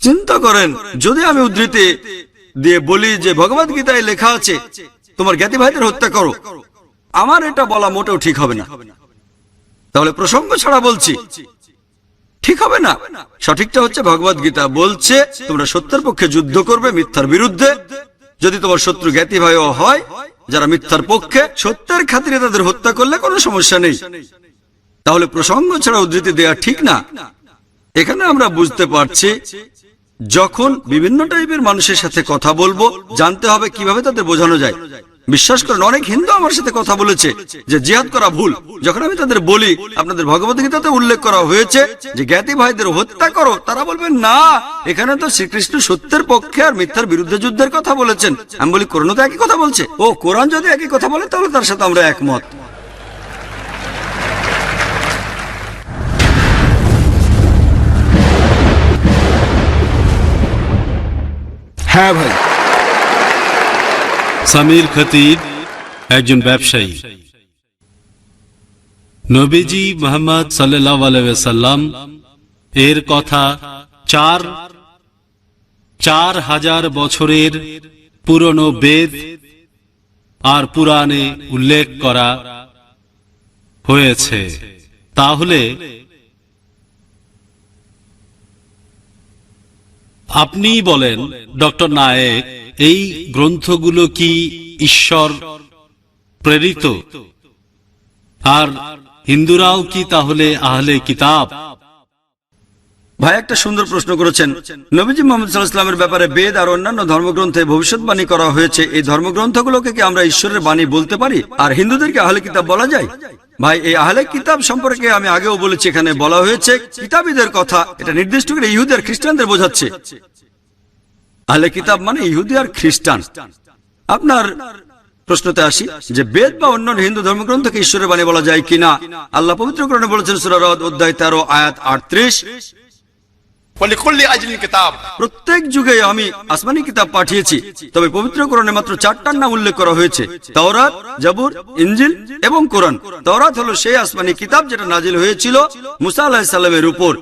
চিন্তা করেন, যদি আমি উদ্ধৃতি দিয়ে বলি যে ভগবদ গীতায় লেখা আছে তোমার জ্ঞাতি ভাইদের হত্যা করো, আমার এটা বলা মোটেও ঠিক হবে না। তাহলে প্রসঙ্গ ছাড়া বলছি, ঠিক হবে না। সঠিকটা হচ্ছে ভগবদ গীতা বলছে তোমরা সত্যের পক্ষে যুদ্ধ করবে, মিথ্যার বিরুদ্ধে। যদি তোমার শত্রু জ্ঞাতি ভাইও হয় যারা মিথ্যার পক্ষে, সত্যের খাতিরে তাদের হত্যা করলে কোনো সমস্যা নেই। তাহলে প্রসঙ্গ ছাড়া উদ্ধৃতি দেওয়া ঠিক না। এখানে আমরা বুঝতে পারছি, যখন বিভিন্ন টাইপের মানুষের সাথে কথা বলবো, জানতে হবে কিভাবে তাদের বোঝানো যায়। বিশ্বাস করেন, অনেক হিন্দু আমার সাথে কথা বলেছে যে জিহাদ করা ভুল। যখন আমি তাদের বলি আপনাদের ভগবদ গীতাতে উল্লেখ করা হয়েছে যে জ্ঞাতি ভাইদের হত্যা করো, তারা বলবেন না, এখানে তো শ্রীকৃষ্ণ সত্যের পক্ষে আর মিথ্যার বিরুদ্ধে যুদ্ধের কথা বলেছেন। আমি বলি, কোরআন তো একই কথা বলছে। ও, কোরআন যদি একই কথা বলে তাহলে তার সাথে আমরা একমত। হ্যাঁ ভাই। সামির খতিব একজন ব্যবসায়ী। নবীজি মুহাম্মদ সাল্লাল্লাহু আলাইহি ওয়াসাল্লাম এর কথা 4000 বছরের পুরনো বেদ আর পুরাণে উল্লেখ করা হয়েছে। তাহলে আপনি বলেন ডক্টর নায়েক, এই গ্রন্থগুলো কি ঈশ্বর প্রেরিত? আর হিন্দুরাও কি তাহলে আহলে কিতাব? ভাই একটা সুন্দর প্রশ্ন করেছেন। নবীজি মুহাম্মদ সাল্লাল্লাহু আলাইহি ওয়াসাল্লামের ব্যাপারে বেদ আর অন্যান্য ধর্মগ্রন্থে ভবিষ্যৎবাণী করা হয়েছে। এই ধর্মগ্রন্থগুলোকে কি আমরা ঈশ্বরের বাণী বলতে পারি? আর হিন্দুদেরকে আহলে কিতাব বলা যায়? ভাই, এই আহলে কিতাব সম্পর্কে আমি আগেও বলেছি, এখানে বলা হয়েছে কিতাবীদের কথা। এটা নির্দিষ্ট করে ইহুদি আর খ্রিস্টানদের বোঝাচ্ছে। আহলে কিতাব মানে ইহুদি আর খ্রিস্টান। আপনার প্রশ্নতে আসি যে বেদ বা অন্য হিন্দু ধর্মগ্রন্থকে ঈশ্বরের বাণী বলা যায় কিনা। আল্লাহ পবিত্র কোরআনে বলেছেন সূরা রদ অধ্যায় 13 আয়াত 38, প্রত্যেক যুগে আমি আসমানি কিতাব পাঠিয়েছি, তবে পবিত্র কোরআনে মাত্র 4টার নাম উল্লেখ করা হয়েছে, তাওরাত, জাবুর, ইনজিল এবং কোরআন। তাওরাত হলো সেই আসমানি কিতাব যেটা নাজিল হয়েছিল মুসা আলাইহিস সালামের উপর।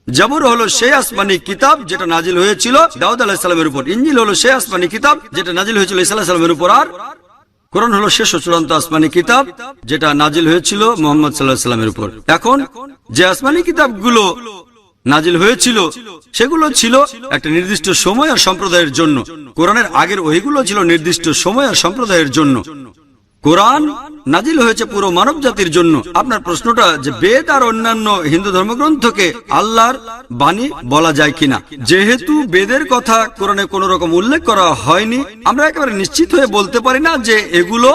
জাবুর হলো সেই আসমানি কিতাব যেটা নাজিল হয়েছিল দাউদ আলাইহিস সালামের উপর। ইনজিল হলো সেই আসমানি কিতাব যেটা নাজিল হয়েছিল ঈসা আলাইহিস সালামের উপর। আর কোরআন হলো শেষ ও চূড়ান্ত আসমানি কিতাব যেটা নাজিল হয়েছিল মুহাম্মদ সাল্লাল্লাহু আলাইহি সাল্লামের উপর। এখন যে আসমানি কিতাবগুলো নাজিল হয়েছিল সেগুলো ছিল একটা নির্দিষ্ট সময় আর সম্প্রদায়ের জন্য। কোরআনের আগের ওহিগুলো ছিল নির্দিষ্ট সময় আর সম্প্রদায়ের জন্য। কোরআন নাজিল হয়েছে পুরো মানব জাতির জন্য। আপনার প্রশ্নটা যে বেদ আর অন্যান্য হিন্দু ধর্মগ্রন্থকে আল্লাহর বাণী বলা যায় কিনা, যেহেতু বেদের কথা কোরআনে কোনো রকম উল্লেখ করা হয়নি, আমরা একেবারে নিশ্চিত হয়ে বলতে পারি না যে এগুলো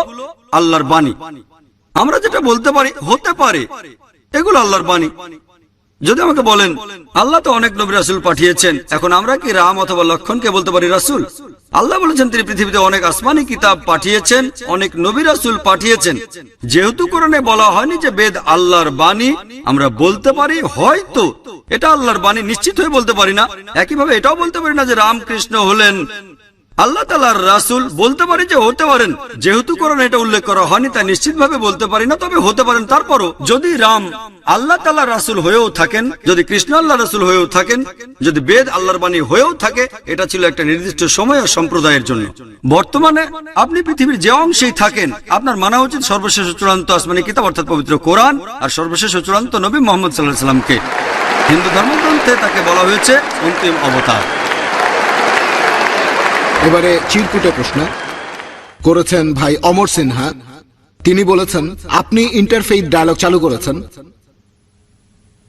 আল্লাহর বাণী। আমরা যেটা বলতে পারি, হতে পারে এগুলো আল্লাহর বাণী। যদি আমাকে বলেন আল্লাহ তো অনেক নবী রাসূল পাঠিয়েছেন, এখন আমরা কি রাম অথবা লক্ষণকে বলতে পারি রাসূল? আল্লাহ বলেছেন তিনি পৃথিবীতে অনেক আসমানি কিতাব পাঠিয়েছেন, অনেক নবী রাসূল পাঠিয়েছেন। যেহেতু কোরআনে বলা হয়নি যে বেদ আল্লাহর বাণী, আমরা বলতে পারি হয়তো এটা আল্লাহর বাণী, নিশ্চিত হয়ে বলতে পারি না। একইভাবে এটাও বলতে পারি না যে রামকৃষ্ণ হলেন আল্লাহ তাআলার রাসূল বলতে পারি যে হতে পারেন, যেহেতু কোরআনে এটা উল্লেখ করা হয়নি তাই নিশ্চিতভাবে বলতে পারি না, তবে হতে পারেন। তারপরও যদি রাম আল্লাহ তাআলার রাসূল হয়েও থাকেন, যদি কৃষ্ণ আল্লাহর রাসূল হয়েও থাকেন, যদি বেদ আল্লাহর বাণী হয়েও থাকে, এটা ছিল একটা নির্দিষ্ট সময় ও সম্প্রদায়ের জন্য। বর্তমানে আপনি পৃথিবীর যে অংশেই থাকেন, আপনার মানা উচিত সর্বশেষ ও চূড়ান্ত আসমানি কিতাব অর্থাৎ পবিত্র কোরআন আর সর্বশেষ ও চূড়ান্ত নবী মুহাম্মদ সাল্লাল্লাহু আলাইহি সাল্লামকে। হিন্দু ধর্মগ্রন্থে তাকে বলা হয়েছে অন্তিম অবতার। এবারে চিরকুটে প্রশ্ন করেছেন ভাই অমর সিনহা। তিনি বলেছেন, আপনি ইন্টারফেইথ ডায়ালগ চালু করেছেন,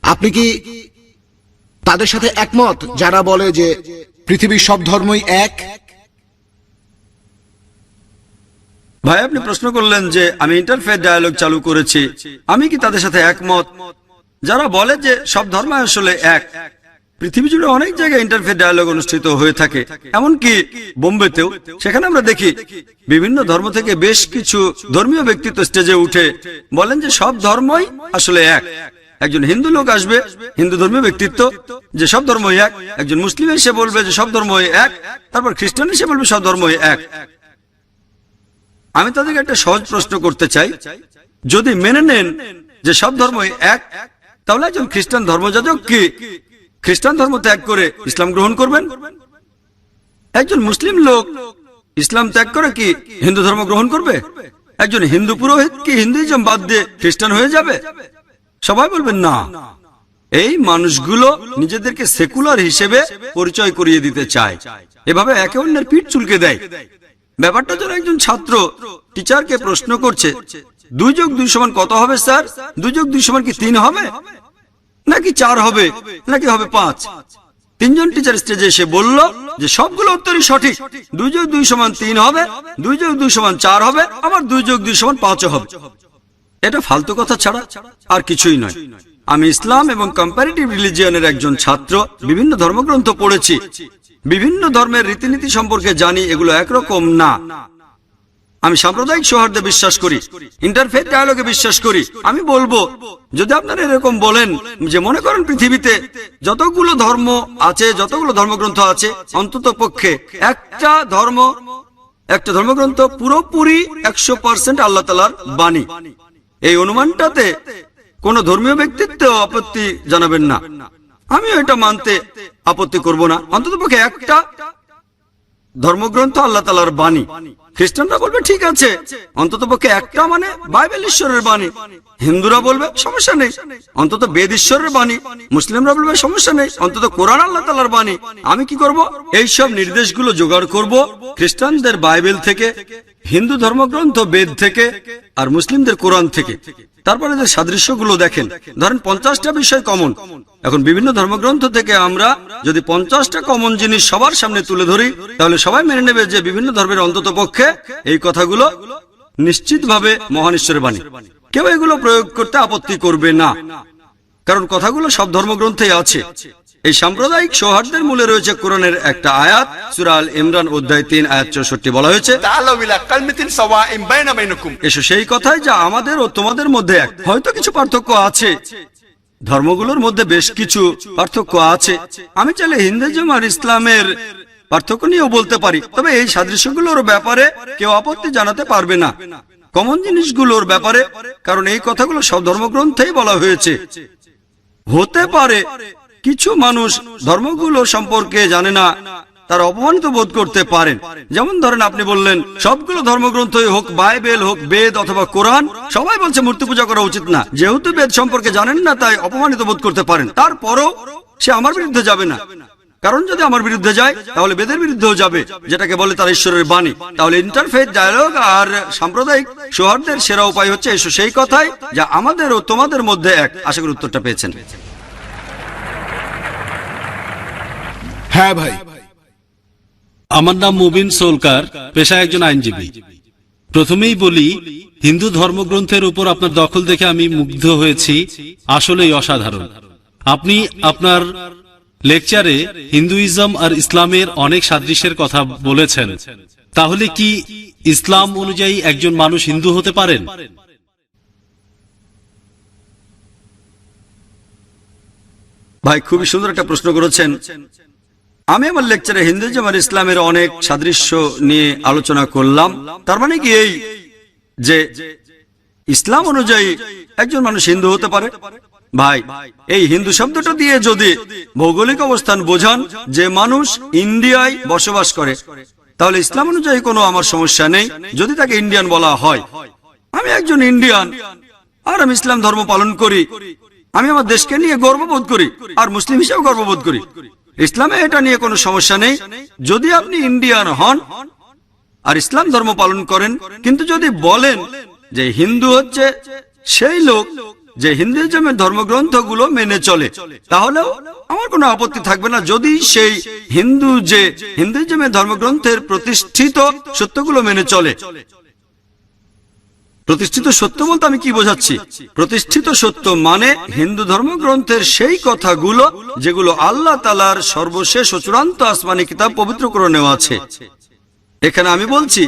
আপনি কি তাদের সাথে একমত যারা বলে যে পৃথিবীর সব ধর্মই এক? ভাই, আপনি প্রশ্ন করলেন যে আমি ইন্টারফেথ ডায়ালগ চালু করেছি, আমি কি তাদের সাথে একমত যারা বলে যে সব ধর্ম আসলে এক। পৃথিবী জুড়ে অনেক জায়গায় ইন্টারফেথ ডায়ালগ অনুষ্ঠিত হয়ে থাকে, এমনকি বোম্বেতেও। সেখানে আমরা দেখি বিভিন্ন ধর্ম থেকে বেশ কিছু ধর্মীয় ব্যক্তিত্ব স্টেজে উঠে বলেন যে সব ধর্মই আসলে এক। একজন হিন্দু লোক আসবে, হিন্দু ধর্মীয় ব্যক্তিত্ব, যে সব ধর্মই এক। একজন মুসলিম এসে বলবে যে সব ধর্মই এক। তারপর খ্রিস্টান এসে বলবে সব ধর্মই এক। আমি তাদেরকে একটা সহজ প্রশ্ন করতে চাই, যদি মেনে নেন যে সব ধর্মই এক, তাহলে একজন খ্রিস্টান ধর্মযাজক কি খ্রিস্টান ধর্ম ত্যাগ করে ইসলাম গ্রহণ করবেন? একজন মুসলিম লোক ইসলাম ত্যাগ করে কি হিন্দু ধর্ম গ্রহণ করবে? একজন হিন্দু পুরোহিত কি হিন্দুইজম বাদ দিয়ে খ্রিস্টান হয়ে যাবে? সবাই বলবেন না। এই মানুষগুলো নিজেদেরকে সেকুলার হিসেবে পরিচয় করিয়ে দিতে চায়, এভাবে একে অন্যের পিঠ চুলকে দেয়। ব্যাপারটা যেন একজন ছাত্র টিচারকে প্রশ্ন করছে, 2 যোগ 2 সমান কত হবে স্যার? 2 যোগ 2 সমান কি 3 হবে, নাকি 4 হবে, নাকি হবে 5? 3 জন টিচার স্টেজে এসে বলল যে সবগুলো উত্তরই সঠিক। 2 যোগ 2 সমান 3 হবে, 2 যোগ 2 সমান 4 হবে, আবার 2 যোগ 2 সমান 5 হবে। এটা ফালতু কথা ছাড়া আর কিছুই নয়। আমি ইসলাম এবং কম্পারেটিভ রিলিজিয়নের একজন ছাত্র, বিভিন্ন ধর্মগ্রন্থ পড়েছি, বিভিন্ন ধর্মের রীতিনীতি সম্পর্কে জানি, এগুলো একরকম না। আমি সাম্প্রদায়িক সৌহার্দ্যে বিশ্বাস করি, ইন্টারফেথ ডায়ালগে বিশ্বাস করি। আমি বলবো, যদি আপনারা এরকম বলেন যে মনে করেন পৃথিবীতে যতগুলো ধর্ম আছে, যতগুলো ধর্মগ্রন্থ আছে, অন্তত পক্ষে একটা ধর্মগ্রন্থ পুরোপুরি 100% আল্লাহ তাআলার বাণী, এই অনুমানটাতে কোন ধর্মীয় ব্যক্তিত্ব আপত্তি জানাবেন না। আমিও এটা মানতে আপত্তি করব না। অন্ততপক্ষে একটা ধর্মগ্রন্থ আল্লাহ তাআলার বাণী। খ্রিস্টানরা বলবে ঠিক আছে, অন্ততপক্ষে একটা মানে বাইবেল ঈশ্বরের বাণী। হিন্দুরা বলবে সমস্যা নেই, অন্তত বেদ ঈশ্বরের বাণী। মুসলিমরা বলবে সমস্যা নেই, অন্তত কোরআন আল্লাহ তাআলার বাণী। আমি কি করব? এই সব নির্দেশগুলো জোগাড় করব খ্রিস্টানদের বাইবেল থেকে, হিন্দু ধর্মগ্রন্থ বেদ থেকে, আর মুসলিমদের কোরআন থেকে। তারপরে যে সাদৃশ্যগুলো দেখেন, ধরেন 50টা বিষয় কমন। এখন বিভিন্ন ধর্মগ্রন্থ থেকে আমরা যদি 50টা কমন জিনিস সবার সামনে তুলে ধরি, তাহলে সবাই মেনে নেবে যে বিভিন্ন ধর্মের অন্তত পক্ষে এই কথাগুলো নিশ্চিতভাবে মহান ঈশ্বরের বাণী। কেউ এগুলো প্রয়োগ করতে আপত্তি করবে না, কারণ কথাগুলো সব ধর্মগ্রন্থেই আছে। এই সাম্প্রদায়িক সৌহার্দ্যের মূলে রয়েছে কোরআনের একটা আয়াত, সূরা আল ইমরান অধ্যায় 3 আয়াত 64 বলা হয়েছে, তাআলাউ ইলা কালমাতিন সাওয়াইন বাইনা বাইনাকুম। এসো সেই কথাই যা আমাদের ও তোমাদের মধ্যে এক। হয়তো কিছু পার্থক্য আছে, ধর্মগুলোর মধ্যে বেশ কিছু পার্থক্য আছে। আমি চাইলে হিন্দুইজম আর ইসলামের পার্থক্য নিয়েও বলতে পারি, তবে এই সাদৃশ্যগুলোর ব্যাপারে কেউ আপত্তি জানাতে পারবে না, কমন জিনিসগুলোর ব্যাপারে, কারণ এই কথাগুলো সব ধর্মগ্রন্থেই বলা হয়েছে। হতে পারে কিছু মানুষ ধর্মগুলো সম্পর্কে জানে না, তারা অপমানিত বোধ করতে পারেন। যেমন ধরেন আপনি বললেন সবগুলো ধর্মগ্রন্থই হোক বাইবেল হোক বেদ অথবা কোরআন, সবাই বলছে মূর্তি পূজা করা উচিত না। যেহেতু বেদ সম্পর্কে জানেন না তাই অপমানিত বোধ করতে পারেন। তারপরও সে আমার বিরুদ্ধে যাবে না, কারণ যদি আমার বিরুদ্ধে যায় তাহলে বেদের বিরুদ্ধেও যাবে, যেটাকে বলে তার ঈশ্বরের বাণী। তাহলে ইন্টারফেথ ডায়ালগ আর সাম্প্রদায়িক সৌহার্দ্যের সেরা উপায় হচ্ছে এসো সেই কথাই যা আমাদের ও তোমাদের মধ্যে এক। আশা করি উত্তরটা পেয়েছেন। হ্যাঁ ভাই। আমার নাম মুবিন সোলকার, পেশায় একজন আইনজীবী। প্রথমেই বলি, হিন্দু ধর্মগ্রন্থের উপর আপনার দখল দেখে আমি মুগ্ধ হয়েছি, আসলেই অসাধারণ। আপনি আপনার লেকচারে হিন্দুইজম আর ইসলামের অনেক সাদৃশ্যের কথা বলেছেন। তাহলে কি ইসলাম অনুযায়ী একজন মানুষ হিন্দু হতে পারেন? ভাই, খুবই সুন্দর একটা প্রশ্ন করেছেন। আমি আমার লেকচারে হিন্দুইজম আর ইসলামের অনেক সাদৃশ্য নিয়ে আলোচনা করলাম। তার মানে কি এই যে ইসলাম অনুযায়ী একজন মানুষ হিন্দু হতে পারে? ভাই, এই হিন্দু শব্দটা দিয়ে যদি ভৌগোলিক অবস্থান বোঝান যে মানুষ ইন্ডিয়ায় বসবাস করে, তাহলে ইসলাম অনুযায়ী কোনো আমার সমস্যা নেই যদি তাকে ইন্ডিয়ান বলা হয়। আমি একজন ইন্ডিয়ান আর আমি ইসলাম ধর্ম পালন করি, আমি আমার দেশকে নিয়ে গর্ববোধ করি আর মুসলিম হিসেবে গর্ববোধ করি। ইসলামে এটা নিয়ে কোনো সমস্যা নেই যদি আপনি ইন্ডিয়ান হন আর ইসলাম ধর্ম পালন করেন। কিন্তু যদি বলেন যে হিন্দু হচ্ছে সেই লোক যে হিন্দুইজমের ধর্মগ্রন্থগুলো মেনে চলে, তাহলেও আমার কোনো আপত্তি থাকবে না যদি সেই হিন্দু যে হিন্দুইজমের ধর্মগ্রন্থের প্রতিষ্ঠিত সত্যগুলো মেনে চলে। প্রতিষ্ঠিত সত্য বলতে আমি কি বোঝাচ্ছি? প্রতিষ্ঠিত সত্য মানে হিন্দু ধর্মগ্রন্থের সেই কথাগুলো যেগুলো আল্লাহ তাআলার সর্বশেষ ও চূড়ান্ত আসমানি কিতাব পবিত্র করে নেওয়া আছে। এখানে আমি বলছি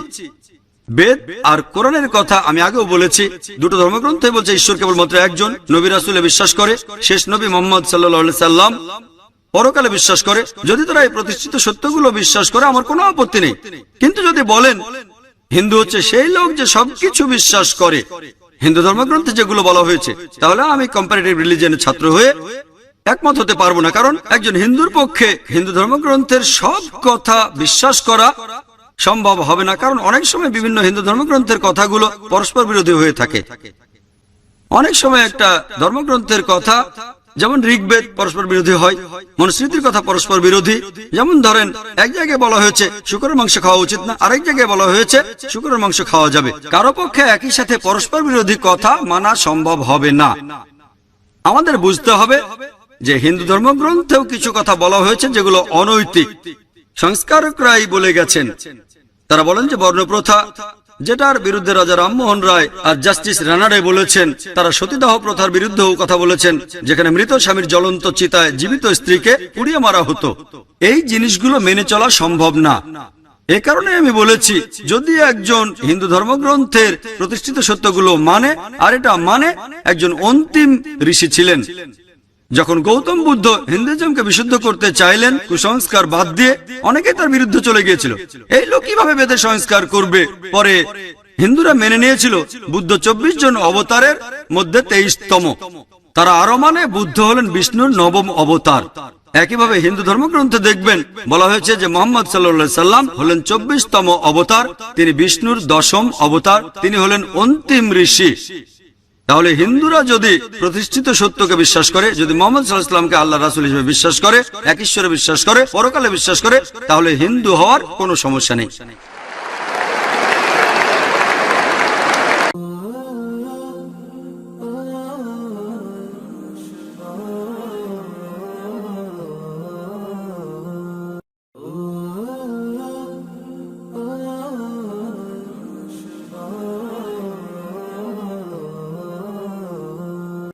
বেদ আর কোরআনের কথা। আমি আগেও বলেছি দুটো ধর্মগ্রন্থে বলছে ঈশ্বর কেবলমাত্র একজন, নবী রাসূলে বিশ্বাস করে, শেষ নবী মুহাম্মদ সাল্লাল্লাহু আলাইহি সাল্লাম পরকালে বিশ্বাস করে। যদি তারা এই প্রতিষ্ঠিত সত্যগুলো বিশ্বাস করে আমার কোনো আপত্তি নেই। কিন্তু যদি বলেন হিন্দু হচ্ছে সেই লোক যে সবকিছু বিশ্বাস করে হিন্দু ধর্মগ্রন্থে যেগুলো বলা হয়েছে, তাহলে আমি কম্পারেটিভ রিলিজিয়নের ছাত্র হয়ে একমত হতে পারবো না। কারণ একজন হিন্দুর পক্ষে হিন্দু ধর্মগ্রন্থের সব কথা বিশ্বাস করা সম্ভব হবে না। কারণ অনেক সময় বিভিন্ন হিন্দু ধর্মগ্রন্থের কথাগুলো পরস্পর বিরোধী হয়ে থাকে। অনেক সময় একটা ধর্মগ্রন্থের কথা, যেমন ঋগ্বেদ, পরস্পর বিরোধী হয়। মনুস্মৃতির কথা পরস্পর বিরোধী। যেমন ধরেন এক জায়গায় বলা হয়েছে শুকরের মাংস খাওয়া উচিত না, আরেক জায়গায় বলা হয়েছে শুকরের মাংস খাওয়া যাবে। কারো পক্ষে একই সাথে পরস্পর বিরোধী কথা মানা সম্ভব হবে না। আমাদের বুঝতে হবে যে হিন্দু ধর্মগ্রন্থেও কিছু কথা বলা হয়েছে যেগুলো অনৈতিক। সংস্কারকরাই বলে গেছেন, তারা বলেন যে বর্ণপ্রথা, যেটার বিরুদ্ধে রাজা রামমোহন রায় আর জাস্টিস রানাডে বলেছেন। তারা সতীদাহ প্রথার বিরুদ্ধেও কথা বলেছেন, যেখানে মৃত স্বামীর জ্বলন্ত চিতায় জীবিত স্ত্রীকে পুড়িয়ে মারা হতো। এই জিনিসগুলো মেনে চলা সম্ভব না। এ কারণে আমি বলেছি যদি একজন হিন্দু ধর্মগ্রন্থের প্রতিষ্ঠিত সত্যগুলো মানে, আর এটা মানে একজন অন্তিম ঋষি ছিলেন। যখন গৌতম বুদ্ধ হিন্দুইজমকে বিশুদ্ধ করতে চাইলেন কুসংস্কার বাদ দিয়ে, অনেকেই তার বিরুদ্ধে চলে গিয়েছিল। এই লোক কিভাবে বেদে সংস্কার করবে? পরে হিন্দুরা মেনে নিয়েছিল বুদ্ধ 24 জন অবতারের মধ্যে 23তম। তারা আরো মানে বুদ্ধ হলেন বিষ্ণুর 9ম অবতার। একইভাবে হিন্দু ধর্মগ্রন্থে দেখবেন বলা হয়েছে যে মুহাম্মদ সাল্লাল্লাহু আলাইহি সাল্লাম হলেন 24তম অবতার, তিনি বিষ্ণুর 10ম অবতার, তিনি হলেন অন্তিম ঋষি। তাহলে হিন্দুরা যদি প্রতিষ্ঠিত সত্যকে বিশ্বাস করে, যদি মুহাম্মদ সাল্লাল্লাহু আলাইহি ওয়াসাল্লামকে আল্লাহ রাসূল হিসেবে বিশ্বাস করে, এক ঈশ্বরে বিশ্বাস করে, পরকালে বিশ্বাস করে, তাহলে হিন্দু হওয়ার কোনো সমস্যা নেই।